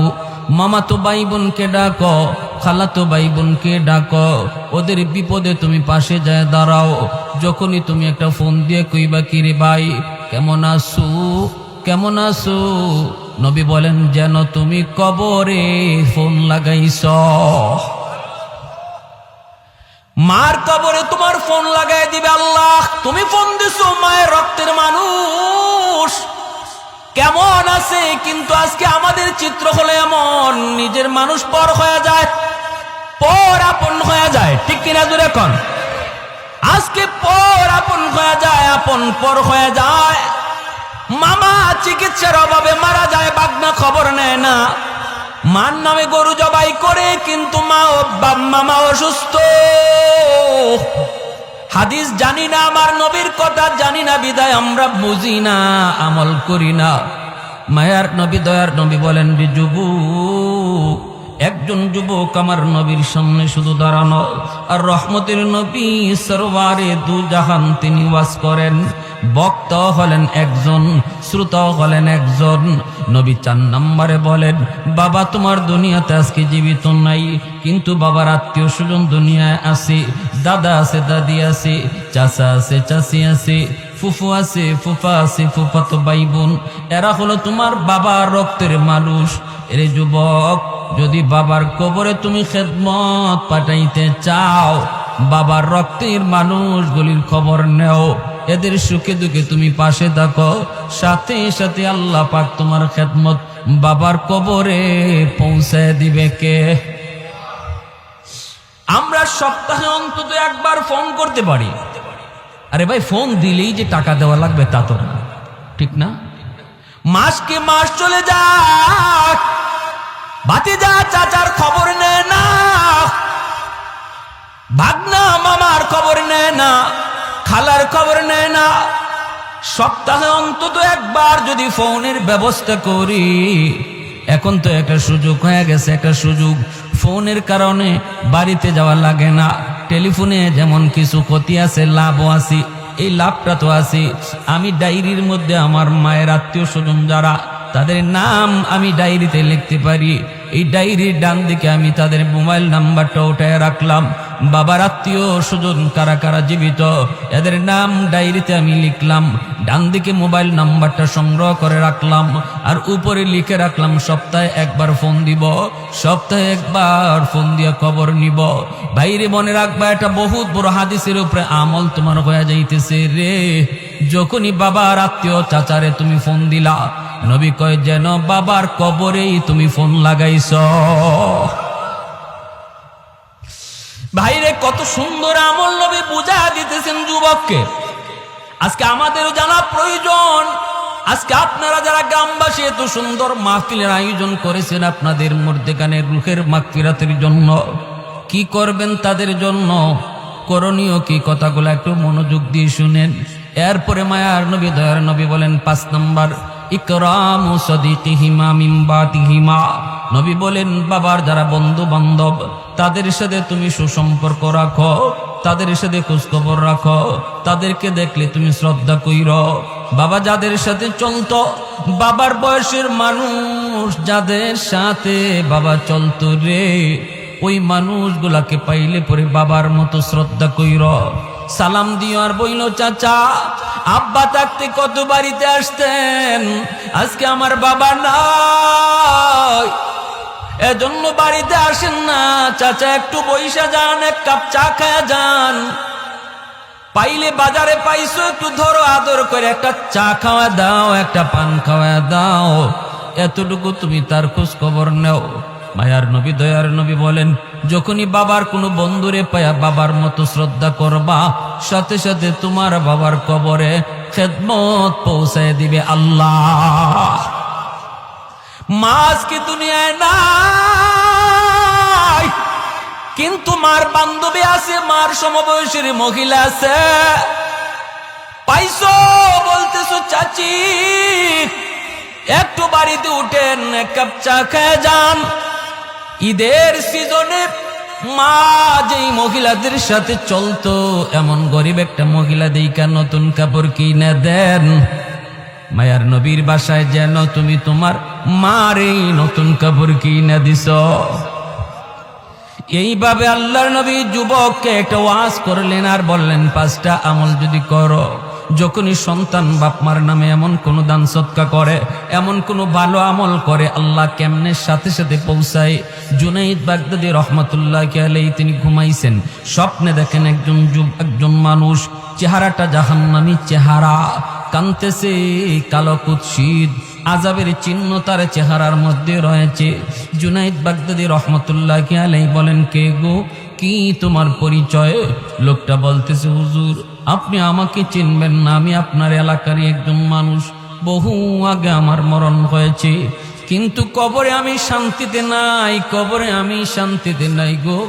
মামাতো ভাই বোনকে ডাকো, খালাতো ভাই বোনকে ডাকো, ওদের বিপদে তুমি পাশে যায় দাঁড়াও। যখনই তুমি একটা ফোন দিয়ে কইবা, কিরে ভাই কেমন আছো, কেমন আছো, নবী বলেন যেন তুমি কবরে ফোন লাগাইছ। মার কবরে তোমার ফোন লাগাই দিবে আল্লাহ। তুমি ফোন দিছো মায়ের রক্তের মানুষ কেমন আছে, কিন্তু আজকে আমাদের চিত্র হলো এমন, নিজের মানুষ পর হয়ে যায়, পর আপন হয়ে যায়। ঠিক কিনা জোরে এখন? আজকে পর আপন হয়ে যায়, আপন পর হয়ে যায়। মামা চিকিৎসার অভাবে মারা যায়, বাগনা খবর নেয় না। মার নামে গরু জবাই করে, কিন্তু মামা অসুস্থ। হাদিস জানি না, আমার নবীর কথা জানি না, বিদায় আমরা বুঝি না, আমল করি না। মায়ার নবী দয়ার নবী বলেন, যুবক একজন যুবক আমার নবীর সামনে শুধু দাঁড়ানো, আর রহমতের নবী সরওয়ারে দু জাহান তিনি ওয়াজ করেন। বক্তা হলেন একজন, শ্রোতা হলেন একজন। নবী 4 নম্বরে বলেন, বাবা তোমার দুনিয়াতে আজকে জীবিত নাই, কিন্তু বাবার আত্মীয় স্বজন দুনিয়ায় আছে, দাদা আছে, দাদি আছে, চাচা আছে, চাচি আছে, ফুফু আছে, ফুফা আছে, ফুফাতো ভাই বোন, এরা হলো তোমার বাবার রক্তের মানুষ। এরে যুবক, যদি বাবার কবরে তুমি খেদমত পাঠাইতে চাও, বাবার রক্তের মানুষগুলির খবর নেও, এদের সুখে দুঃখে তুমি পাশে থাকো, সাথে সাথে আল্লাহ পাক তোমার খেদমত বাবার কবরে পৌঁছায় দিবে কে? আমরা সপ্তাহে অন্তত একবার ফোন করতে পারি। আরে ভাই, ফোন দিলেই যে টাকা দেওয়া লাগবে তা তো না, ঠিক না? মাসকে মাস চলে যাক, ভাতিজা চাচার খবর নেয় না, ভাগনা মামার খবর নেয় না, খালার খবর নেয় না। সপ্তাহে অন্তত একবার যদি ফোনের ব্যবস্থা করি। এখন তো একটা সুযোগ হয়ে গেছে, একটা সুযোগ, ফোনের কারণে বাড়িতে যাওয়া লাগে না। টেলিফোনে যেমন কিছু ক্ষতি আছে, লাভও আছে। এই লাভটা তো আছে, আমি ডায়েরির মধ্যে আমার মায়ের আত্মীয় স্বজন যারা, তাদের নাম আমি ডায়েরিতে লিখতে পারি। এই ডায়েরির ডান দিকে আমি তাদের মোবাইল নাম্বারটা উঠায় রাখলাম। বাবার আত্মীয় স্বজন কারা কারা জীবিত, এদের নাম ডায়েরিতে আমি লিখলাম। ডান দিকে মোবাইল নাম্বারটা সংগ্রহ করে রাখলাম, আর উপরে লিখে রাখলাম সপ্তাহে একবার ফোন দিব, সপ্তাহে একবার ফোন দিয়ে খবর নিব। বাইরে মনে রাখবা, এটা বহুত বড় হাদিসের উপরে আমল তোমার হয়ে যাইতেছে রে। যখনই বাবার আত্মীয় চাচারে তুমি ফোন দিলা, নবী কয় যেন বাবার কবরেই তুমি ফোন লাগাইছ। ভাইরে কত সুন্দর আমল নবী বুঝা দিতেছেন যুবককে। আজকে আমাদেরও জানা প্রয়োজন। আজকে আপনারা যারা গ্রামবাসী এত সুন্দর মাহফিলের আয়োজন করেছেন আপনাদের মধ্যেখানে রুহের মাগফিরাতের জন্য, কি করবেন তাদের জন্য, করণীয় কি কথাগুলো একটু মনোযোগ দিয়ে শুনেন। এরপরে মায়ার নবী দয়ার নবী বলেন 5 নম্বর, ইকরামু সাদিকিহিমা মিন বাতিহিমা। নবী বলেন বাবার যারা বন্ধু বান্ধব তাদের সাথে তুমি সুসম্পর্ক রাখো, তাদের সাথে খোঁজখবর রাখো, তাদেরকে দেখলে তুমি শ্রদ্ধা কইরো। বাবা যাদের সাথে চলতো, বাবার বয়সের মানুষ যাদের সাথে বাবা চলতো রে, ওই মানুষগুলাকে পাইলে পরে বাবার মতো শ্রদ্ধা কইরো, সালাম দিও। আর বইল চাচা আব্বা থাকতে কত বাড়িতে আসতেন, আজকে আমার বাবা নাই, এজন্য বাড়িতে আসেন না। চাচা একটু বইসা যান, এক কাপ চা খায়া যান। পাইলে বাজারে পাইছো একটু ধরো, আদর করে একটা চা খাওয়া দাও, একটা পান খাওয়া দাও। এতটুকু তুমি তার খোঁজ খবর নেও। মায়ার নবী দয়ার নবী বলেন যখনই বাবার কোনো বন্ধুরে পায়া বাবার মতো শ্রদ্ধা করবা, সাথে সাথে তোমার বাবার কবরে খেদমত পৌঁছায় দিবে আল্লাহ। মাছ কি দুনিয়ায় নাই, কিন্তু মার বান্ধবী আছে, মার সমবয়সী মহিলা আছে। পাইছো বলতেছো চাচি একটু বাড়িতে উঠেন, এক কাপ চা খেয়ে যান। ঈদের সিজনে মা যেই মহিলাদের সাথে চলতো, এমন গরিব একটা মহিলা দেইকা নতুন কাপড় কিনে দেন। মায়ার নবীর বাসায় যেন তুমি তোমার মার এই নতুন কাপড় কিনে দিছ। এইভাবে আল্লাহর নবী যুবককে একটা ওয়াজ করলেন আর বললেন 5টা আমল যদি করো, যখনই সন্তান বাপ মার নামে এমন কোন দান সৎকা করে, এমন কোন ভালো আমল করে, আল্লাহ কেমনে সাথে সাথে পৌঁছায়। জুনাইদ বাগদাদী রহমতুল্লাহি আলাইহি তিনি ঘুমাইছেন, স্বপ্নে দেখেন একজন মানুষ, চেহারাটা জাহান্নামী চেহারা, কানতেছে, কালো কুৎসিত, আযাবের চিহ্ন তার চেহারার মধ্যে রয়েছে। জুনাইদ বাগদাদী রহমতুল্লাহি আলাইহি বলেন কে গো, কি তোমার পরিচয়? লোকটা বলতেছে হুজুর আপনি আমাকে চিনবেন না, আমি আপনার এলাকারই একজন মানুষ, বহু আগে আমার মরণ হয়েছে, কিন্তু কবরে আমি শান্তিতে নাই, কবরে আমি শান্তিতে নাই গো,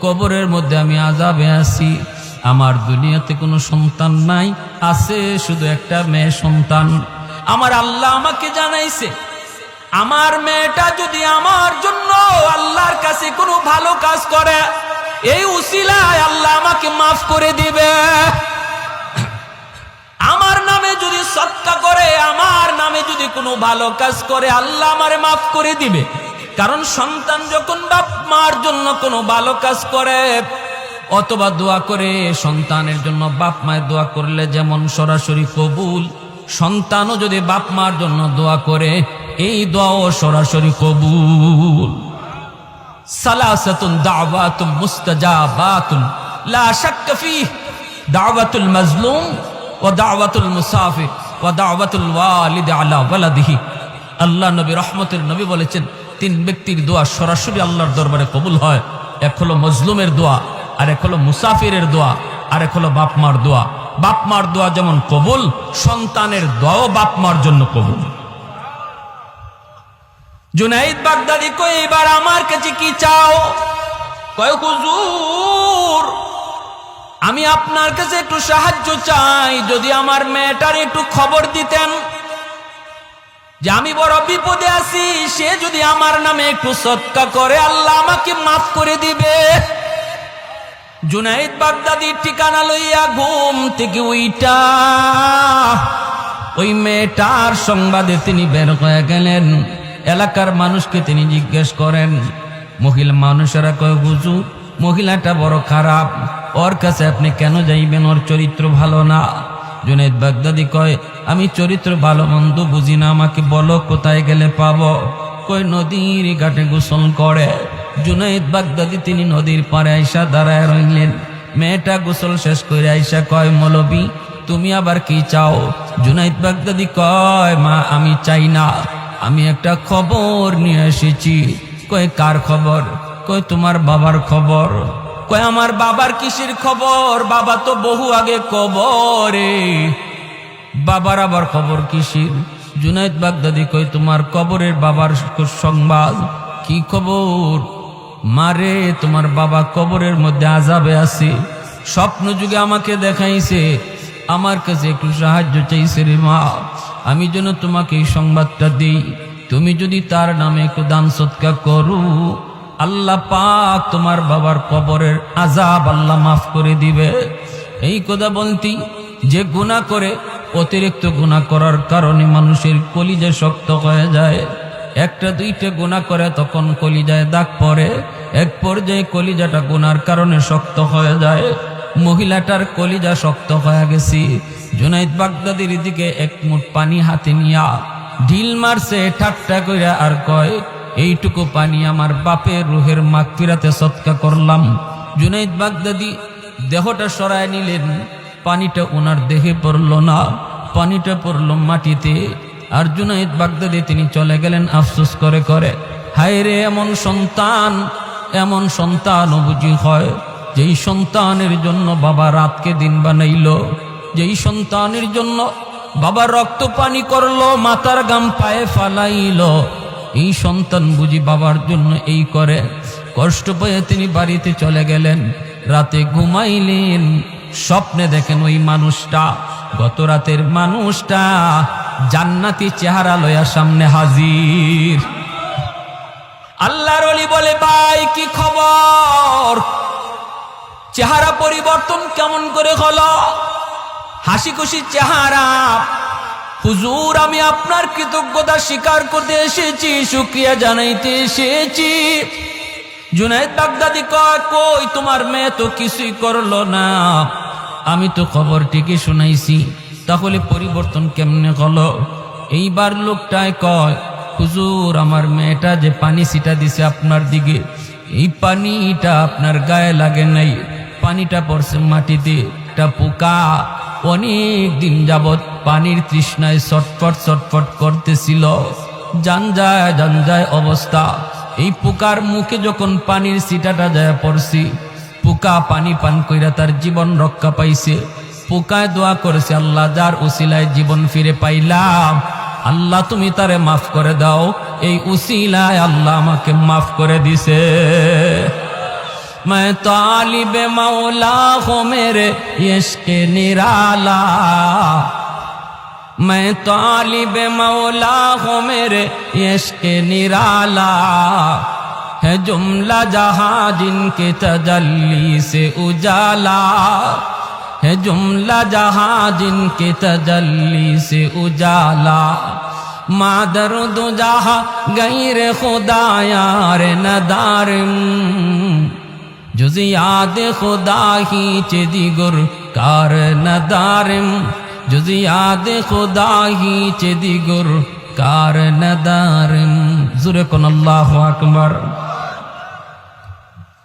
কবরের মধ্যে আমি আযাবে আছি। আমার দুনিয়াতে কোনো সন্তান নাই, আছে শুধু একটা মেয়ে সন্তান। আমার আল্লাহ আমাকে জানাইছে আমার মেয়েটা যদি আমার জন্য আল্লাহর কাছে কোনো ভালো কাজ করে, এই উসিলায় আল্লাহ আমাকে মাফ করে দিবে। আমার নামে যদি সদকা করে, আমার নামে যদি কোনো ভালো কাজ করে, আল্লাহ আমারে মাফ করে দিবে। কারণ সন্তান যখন বাপ মার জন্য কোনো ভালো কাজ করে অথবা দোয়া করে, সন্তানের জন্য বাপ মায়ের দোয়া করলে যেমন সরাসরি কবুল, সন্তানও যদি বাপ মার জন্য দোয়া করে এই দোয়াও সরাসরি কবুল। সালাসাতুন দাওয়াতুন মুস্তাজাবাতুন লা শাক্কা ফীহ, দাওয়াতুল মাজলুম ওয়া দাওয়াতুল মুসাফির ওয়া দাওয়াতুল ওয়ালিদ আলা ওয়ালাদিহি। আল্লাহ নবী রহমতের নবী বলেছেন 3 ব্যক্তির দোয়া সরাসরি আল্লাহর দরবারে কবুল হয়। এক হলো মজলুমের দোয়া, আর এক হলো মুসাফিরের দোয়া, আর এক হলো বাপ মার দোয়া। বাপ মার দোয়া যেমন কবুল, সন্তানের দোয়াও বাপ মার জন্য কবুল। জুনাইদ বাগদাদী কই এবার আমার কাছে কি চাও? কয় হুজুর আমি আপনার কাছে একটু সাহায্য চাই, যদি আমার মেয়েটার একটু খবর দিতেন যে আমি বড় বিপদে আছি, সে যদি আমার নামে একটু সদকা করে আল্লাহ আমাকে মাফ করে দিবে। জুনাইদ বাগদাদির ঠিকানা লইয়া ঘুম থেকে উইটা ওই মেয়েটার সংবাদে তিনি বের হয়ে গেলেন। এলাকার মানুষকে তিনি জিজ্ঞেস করেন, মহিলা মানুষেরা কয় হুজুর মহিলাটা বড় খারাপ, ওর কাছে আপনি কেন যাইবেন, ওর চরিত্র ভালো না। জুনাইদ বাগদাদি কয় আমি চরিত্র ভালো মন্দ বুঝি না, আমাকে বলো কোথায় গেলে পাবো। কয় নদীর ঘাটে গোসল করে। জুনাইদ বাগদাদি তিনি নদীর পাড়ে আইসা দাঁড়ায় রইলেন। মেয়েটা গোসল শেষ করে আইসা কয় মৌলবি তুমি আবার কি চাও? জুনাইদ বাগদাদি কয় মা আমি চাই না, আমি একটা খবর নিয়ে এসেছি। কয় কার খবর? কয় তোমার বাবার খবর। কয় আমার বাবার কিসের খবর? বাবা তো বহু আগে কবরে। বাবার আবার খবর কিসের? জুনাইদ বাগদাদি কয় তোমার কবরের বাবার সংবাদ। কি খবর? মারে তোমার বাবা কবরের মধ্যে আযাবে আছে, স্বপ্ন যুগে আমাকে দেখাইছে, আমার কাছে একটু সাহায্য চাইছে রে মা, আমি যেন তোমাকে এই সংবাদটা দিই। তুমি যদি তার নামে একটু দান সৎকা করো, আল্লাহ পাক তোমার বাবার কবরের আযাব আল্লাহ মাফ করে দিবে। এই কথা বলতি যে গুনাহ করে, অতিরিক্ত গুনাহ করার কারণে মানুষের কলিজা শক্ত হয়ে যায়। একটা দুইটা গুনাহ করে তখন কলিজায় দাগ পড়ে, এক পর্যায়ে কলিজাটা গুনার কারণে শক্ত হয়ে যায়। মহিলাটার কলিজা শক্ত হয়ে গেছে। জুনাইদ বাগদাদির দিকে এক মুঠ পানি হাতে নিয়া ঢিল মারছে ঠাট্টা কইরা, আর কয় এইটুকু পানি আমার বাপের রুহের মাগফিরাতে সদকা করলাম। জুনাইদ বাগদাদি দেহটা সরায় নিলেন, পানিটা ওনার দেহে পড়ল না, পানিটা পড়ল মাটিতে। আর জুনাইদ বাগদাদি তিনি চলে গেলেন আফসোস করে করে, হায় রে এমন সন্তান বুঝি হয় যেই সন্তানের জন্য বাবা রাতকে দিন বানাইল, যেই সন্তানের জন্য বাবা রক্ত পানি করলো, মাথার গাম পায়ে ফালাইল, এই সন্তান বুঝি বাবার জন্য এই করে। কষ্ট পেয়ে তিনি বাড়িতে চলে গেলেন, রাতে ঘুমাইলেন, স্বপ্নে দেখেন ওই মানুষটা, গত রাতের মানুষটা জান্নাতি চেহারা লয়া সামনে হাজির। আল্লাহর ওলি বলে ভাই কি খবর? চেহারা পরিবর্তন কেমন করে হলো? হাসি খুশি চেহারা। হুজুর আমি আপনার কৃতজ্ঞতা স্বীকার করতে এসেছি, শুকরিয়া জানাইতে এসেছি। জুনাইদ বাগদাদি কয় কই তোমার মেয়ে তো কিছুই করলো না, আমি তো খবর ঠিকই শুনাইছি, তাহলে পরিবর্তন কেমনে হলো? এইবার লোকটায় কয় হুজুর আমার মেয়েটা যে পানি ছিটা দিছে আপনার দিকে, এই পানিটা আপনার গায়ে লাগে নাই, পানিটা পড়ছে মাটিতে। একটা পোকা অনেক দিন যাবৎ পানির তৃষ্ণায় ছটফট করতেছিল, জানজায় অবস্থা। এই পোকার মুখে যখন পানির ছিটাটা যায় পড়ছি, পোকা পানি পান কইরা তার জীবন রক্ষা পাইছে। পোকায় দোয়া করেছে আল্লাহ যার উসিলায় জীবন ফিরে পাইলাম, আল্লাহ তুমি তারে মাফ করে দাও। এই উসিলায় আল্লাহ আমাকে মাফ করে দিছে। मैं तालिब मौला हूँ मेरे इश्क निराला, मैं तालिब मौला हूँ मेरे इश्क निराला, है जुमला जहाँ जिनके तजल्ली से उजाला, है जुमला जहाँ जिनके तजल्ली से उजाला, मादर दो जहाँ गैर खुदा यार नदारम, जुज़ याद खुदा ही चेदिगुर कार नदारम, जुज़ याद खुदा ही चेदिगुर कार नदारम। जुरे कोन আল্লাহু আকবার।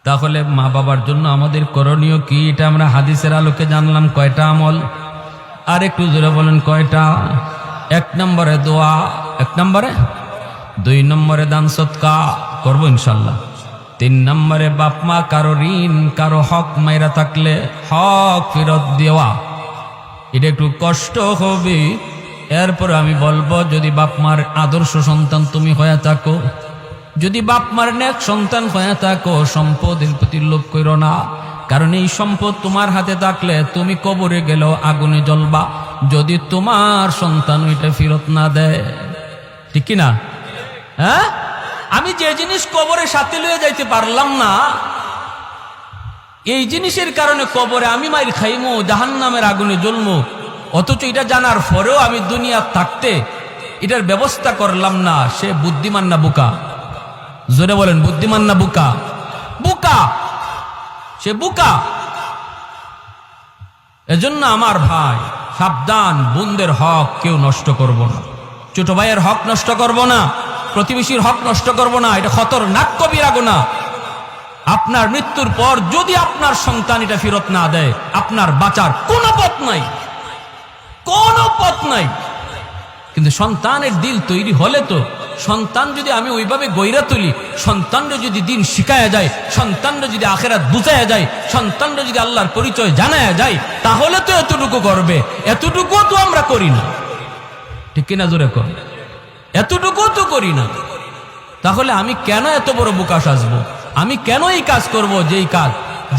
তাহলে মা বাবার জন্য আমাদের করণীয় কি, এটা আমরা হাদিসের আলোকে জানলাম। কয়টা আমল? আর একটু জোরে বলেন কয়টা? 1 নম্বরে দোয়া, 1 নম্বরে, 2 নম্বরে দান সদকা করবো ইনশাল্লাহ, 3 নম্বরে বাপ মা কারো ঋণ কারো হক মাইরা থাকলে হক ফেরত দেওয়া। এটা একটু কষ্ট হবে, এরপর আমি বলবো যদি বাপ মার আদর্শ সন্তান তুমি হয়ে থাকো, যদি বাপ মার নেক সন্তান হয়ে থাকো, সম্পদের প্রতি লোভ করো না, কারণ এই সম্পদ তোমার হাতে থাকলে তুমি কবরে গেলেও আগুনে জ্বলবা যদি তোমার সন্তান ওইটা ফেরত না দেয়। ঠিক কিনা? হ্যাঁ, আমি যে জিনিস কবরে সাথে লয়ে যাইতে পারলাম না, এই জিনিসের কারণে কবরে আমি মাইর খাইমু, জাহান্নামের আগুনে জ্বলমু, অথচ এটা জানার পরেও আমি দুনিয়া থাকতে এটার ব্যবস্থা করলাম না, সে বুদ্ধিমান না বোকা? জোরে বলেন, বুদ্ধিমান না বোকা? বোকা, সে বোকা। এজন্য আমার ভাই সাবধান, বোনদের হক কেউ নষ্ট করব না, ছোট ভাইয়ের হক নষ্ট করব না, প্রতিবেশীর হক নষ্ট করব না। এটা খতরনাক কবিরা গুনাহ। আপনার মৃত্যুর পর যদি আপনার সন্তান এটা ফেরত না দেয়, আপনার বাঁচার কোনো পথ নাই, কোনো পথ নাই। কিন্তু সন্তানের দিল তৈরি হলে তো, সন্তান যদি আমি ওইভাবে গইরা তুলি, সন্তানরা যদি দিন শিখায়া যায়, সন্তানরা যদি আখেরাত বুঝায়া যায়, সন্তানরা যদি আল্লাহর পরিচয় জানায়া যায়, তাহলে তো এতটুকু করবে। এতটুকু তো আমরা করি না, ঠিক কিনা জোরে কর? এতটুকু তো করি না। তাহলে আমি কেন এত বড় বোকা সাজবো? আমি কেন এই কাজ করব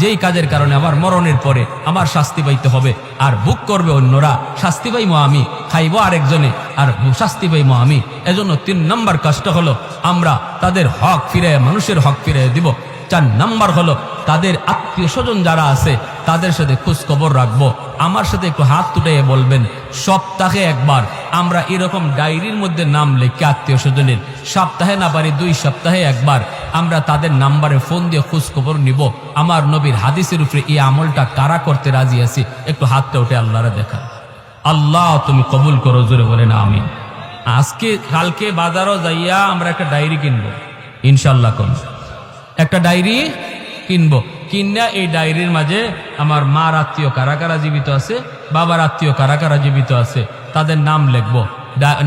যেই কাজের কারণে আমার মরণের পরে আমার শাস্তি পাইতে হবে, আর ভোগ করবে অন্যরা, শাস্তি পাইমো আমি, খাইবো আরেকজনে, আর শাস্তি পাইমো আমি। এজন্য 3 নম্বর কাজটা হলো আমরা তাদের হক ফিরে, মানুষের হক ফিরে দিব। 4 নম্বর হলো তাদের আত্মীয় স্বজন যারা আছে তাদের সাথে খোঁজ খবর রাখবো। আমার সাথে একটু হাত তুলে বলবেন, সপ্তাহে একবার আমরা এরকম ডায়েরির মধ্যে নাম লিখে আত্মীয় স্বজনের, সপ্তাহে না পারি 2 সপ্তাহে একবার আমরা তাদের নাম্বারে ফোন দিয়ে খোঁজ খবর নিব। আমার নবীর হাদিসের উপরে এই আমলটা কারা করতে রাজি আছি? একটু হাতটা উঠে আল্লাহরে দেখা। আল্লাহ তুমি কবুল করো, জোরে বলে না আমিন। আজকে কালকে বাজারও যাইয়া আমরা একটা ডায়েরি কিনবো ইনশাল্লাহ। কোন একটা ডায়েরি কিনবো, কিনা এই ডায়েরির মাঝে আমার মার আত্মীয় কারা কারা জীবিত আছে, বাবার আত্মীয় কারা কারা জীবিত আছে, তাদের নাম লিখবো,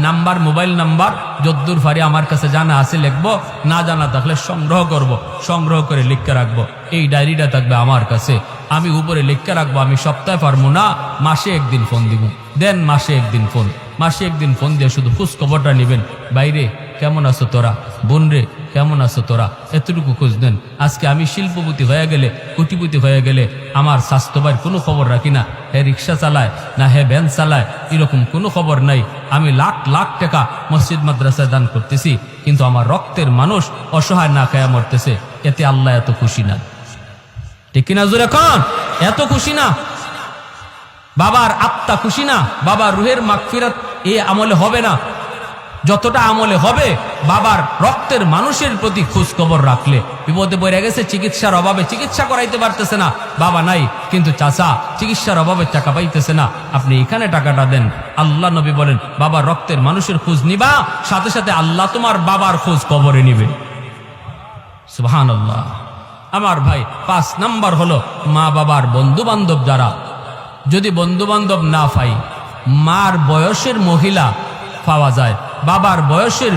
নাম্বার, মোবাইল নাম্বার যদ্দূর ফারি আমার কাছে জানা আছে লিখবো, না জানা থাকলে সংগ্রহ করব, সংগ্রহ করে লিখতে রাখবো। এই ডায়েরিটা থাকবে আমার কাছে, আমি উপরে লিখতে রাখবো। আমি সপ্তাহে পারবো না, মাসে একদিন ফোন দিব। দেন মাসে একদিন ফোন, মাসে একদিন ফোন দিয়ে শুধু খোঁজ খবরটা নেবেন। বাইরে কেমন আছো তোরা, বোন রে কেমন আছো তোরা, এতটুকু খোঁজ দেন। আজকে আমি শিল্পপতি হয়ে গেলে, কোটিপতি হয়ে গেলে আমার স্বাস্থ্যবাইয়ের কোনো খবর রাখি না। হে রিক্সা চালায় না হে ভ্যান চালায়, এরকম কোনো খবর নাই। আমি লাখ লাখ টাকা মসজিদ মাদ্রাসায় দান করতেছি, কিন্তু আমার রক্তের মানুষ অসহায় না খায়া মরতেছে, এতে আল্লাহ এত খুশি না। ঠিক কিনা জোরে খান? এত খুশি না। বাবার আত্মা খুশি না, বাবার রুহের মাগফিরাত এই আমলে হবে না যতটা আমলে হবে বাবার রক্তের মানুষের প্রতি খোঁজ খবর রাখলে। বিপদে পড়ে গেছে, চিকিৎসার অভাবে চিকিৎসা করাইতে পারতেছে না, বাবা নাই কিন্তু চাচা চিকিৎসার অভাবে টাকা পাইতেছে না, আপনি এখানে টাকাটা দেন। আল্লাহ নবী বলেন, বাবার রক্তের মানুষের খোঁজ নিবা, সাথে সাথে আল্লাহ তোমার বাবার খোঁজ খবরে নিবে। সুবহানাল্লাহ। আমার ভাই 5 নাম্বার হলো মা বাবার বন্ধু বান্ধব যারা, যদি বন্ধু বান্ধব না পাই, মার বয়সের মহিলা পাওয়া যায়, বাবার বয়সের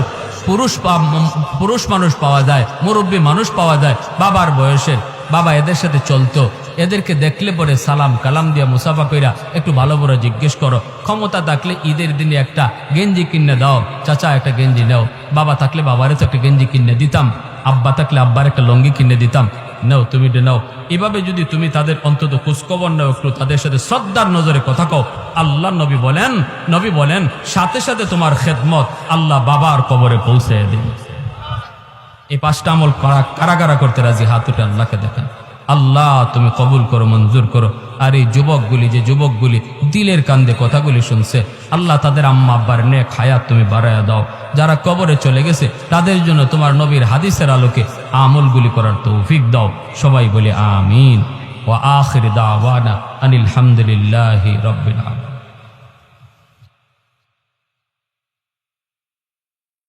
পুরুষ মানুষ পাওয়া যায়, মুরব্বী মানুষ পাওয়া যায় বাবার বয়সের, বাবা এদের সাথে চলতো, এদেরকে দেখলে পরে সালাম কালাম দিয়া মুসাফা কইরা একটু ভালো করে জিজ্ঞেস করো। ক্ষমতা থাকলে ঈদের দিনে একটা গেঞ্জি কিনে দাও, চাচা একটা গেঞ্জি নাও, বাবা থাকলে বাবারে তো একটা গেঞ্জি কিনে দিতাম, আব্বা থাকলে আব্বার একটা লঙ্গি কিনে দিতাম, নাও তুমি নাও। এভাবে যদি তুমি তাদের অন্তত খোঁজখবর নাও, একটু তাদের সাথে শ্রদ্ধার নজরে কথা কও, আল্লাহ নবী বলেন সাথে সাথে তোমার খেদমত আল্লাহ বাবার কবরে পৌঁছে দিন। এই 5টা আমল কারা কারা করতে রাজি? হাত উঠে আল্লাহকে দেখান। আল্লাহ তুমি কবুল করো, মঞ্জুর করো। আর এই যুবকগুলি দিলের কান্দে কথাগুলি শুনছে, আল্লাহ তাদের আম্মা আব্বার নেক হায়াত তুমি বাড়ায়া দাও। যারা কবরে চলে গেছে তাদের জন্য তোমার নবীর হাদিসের আলোকে আমলগুলি করার তৌফিক দাও। সবাই বলে আমিন। ওয়া আখির দাওয়ানা আনিল হামদুলিল্লাহি রাব্বিল আলামিন।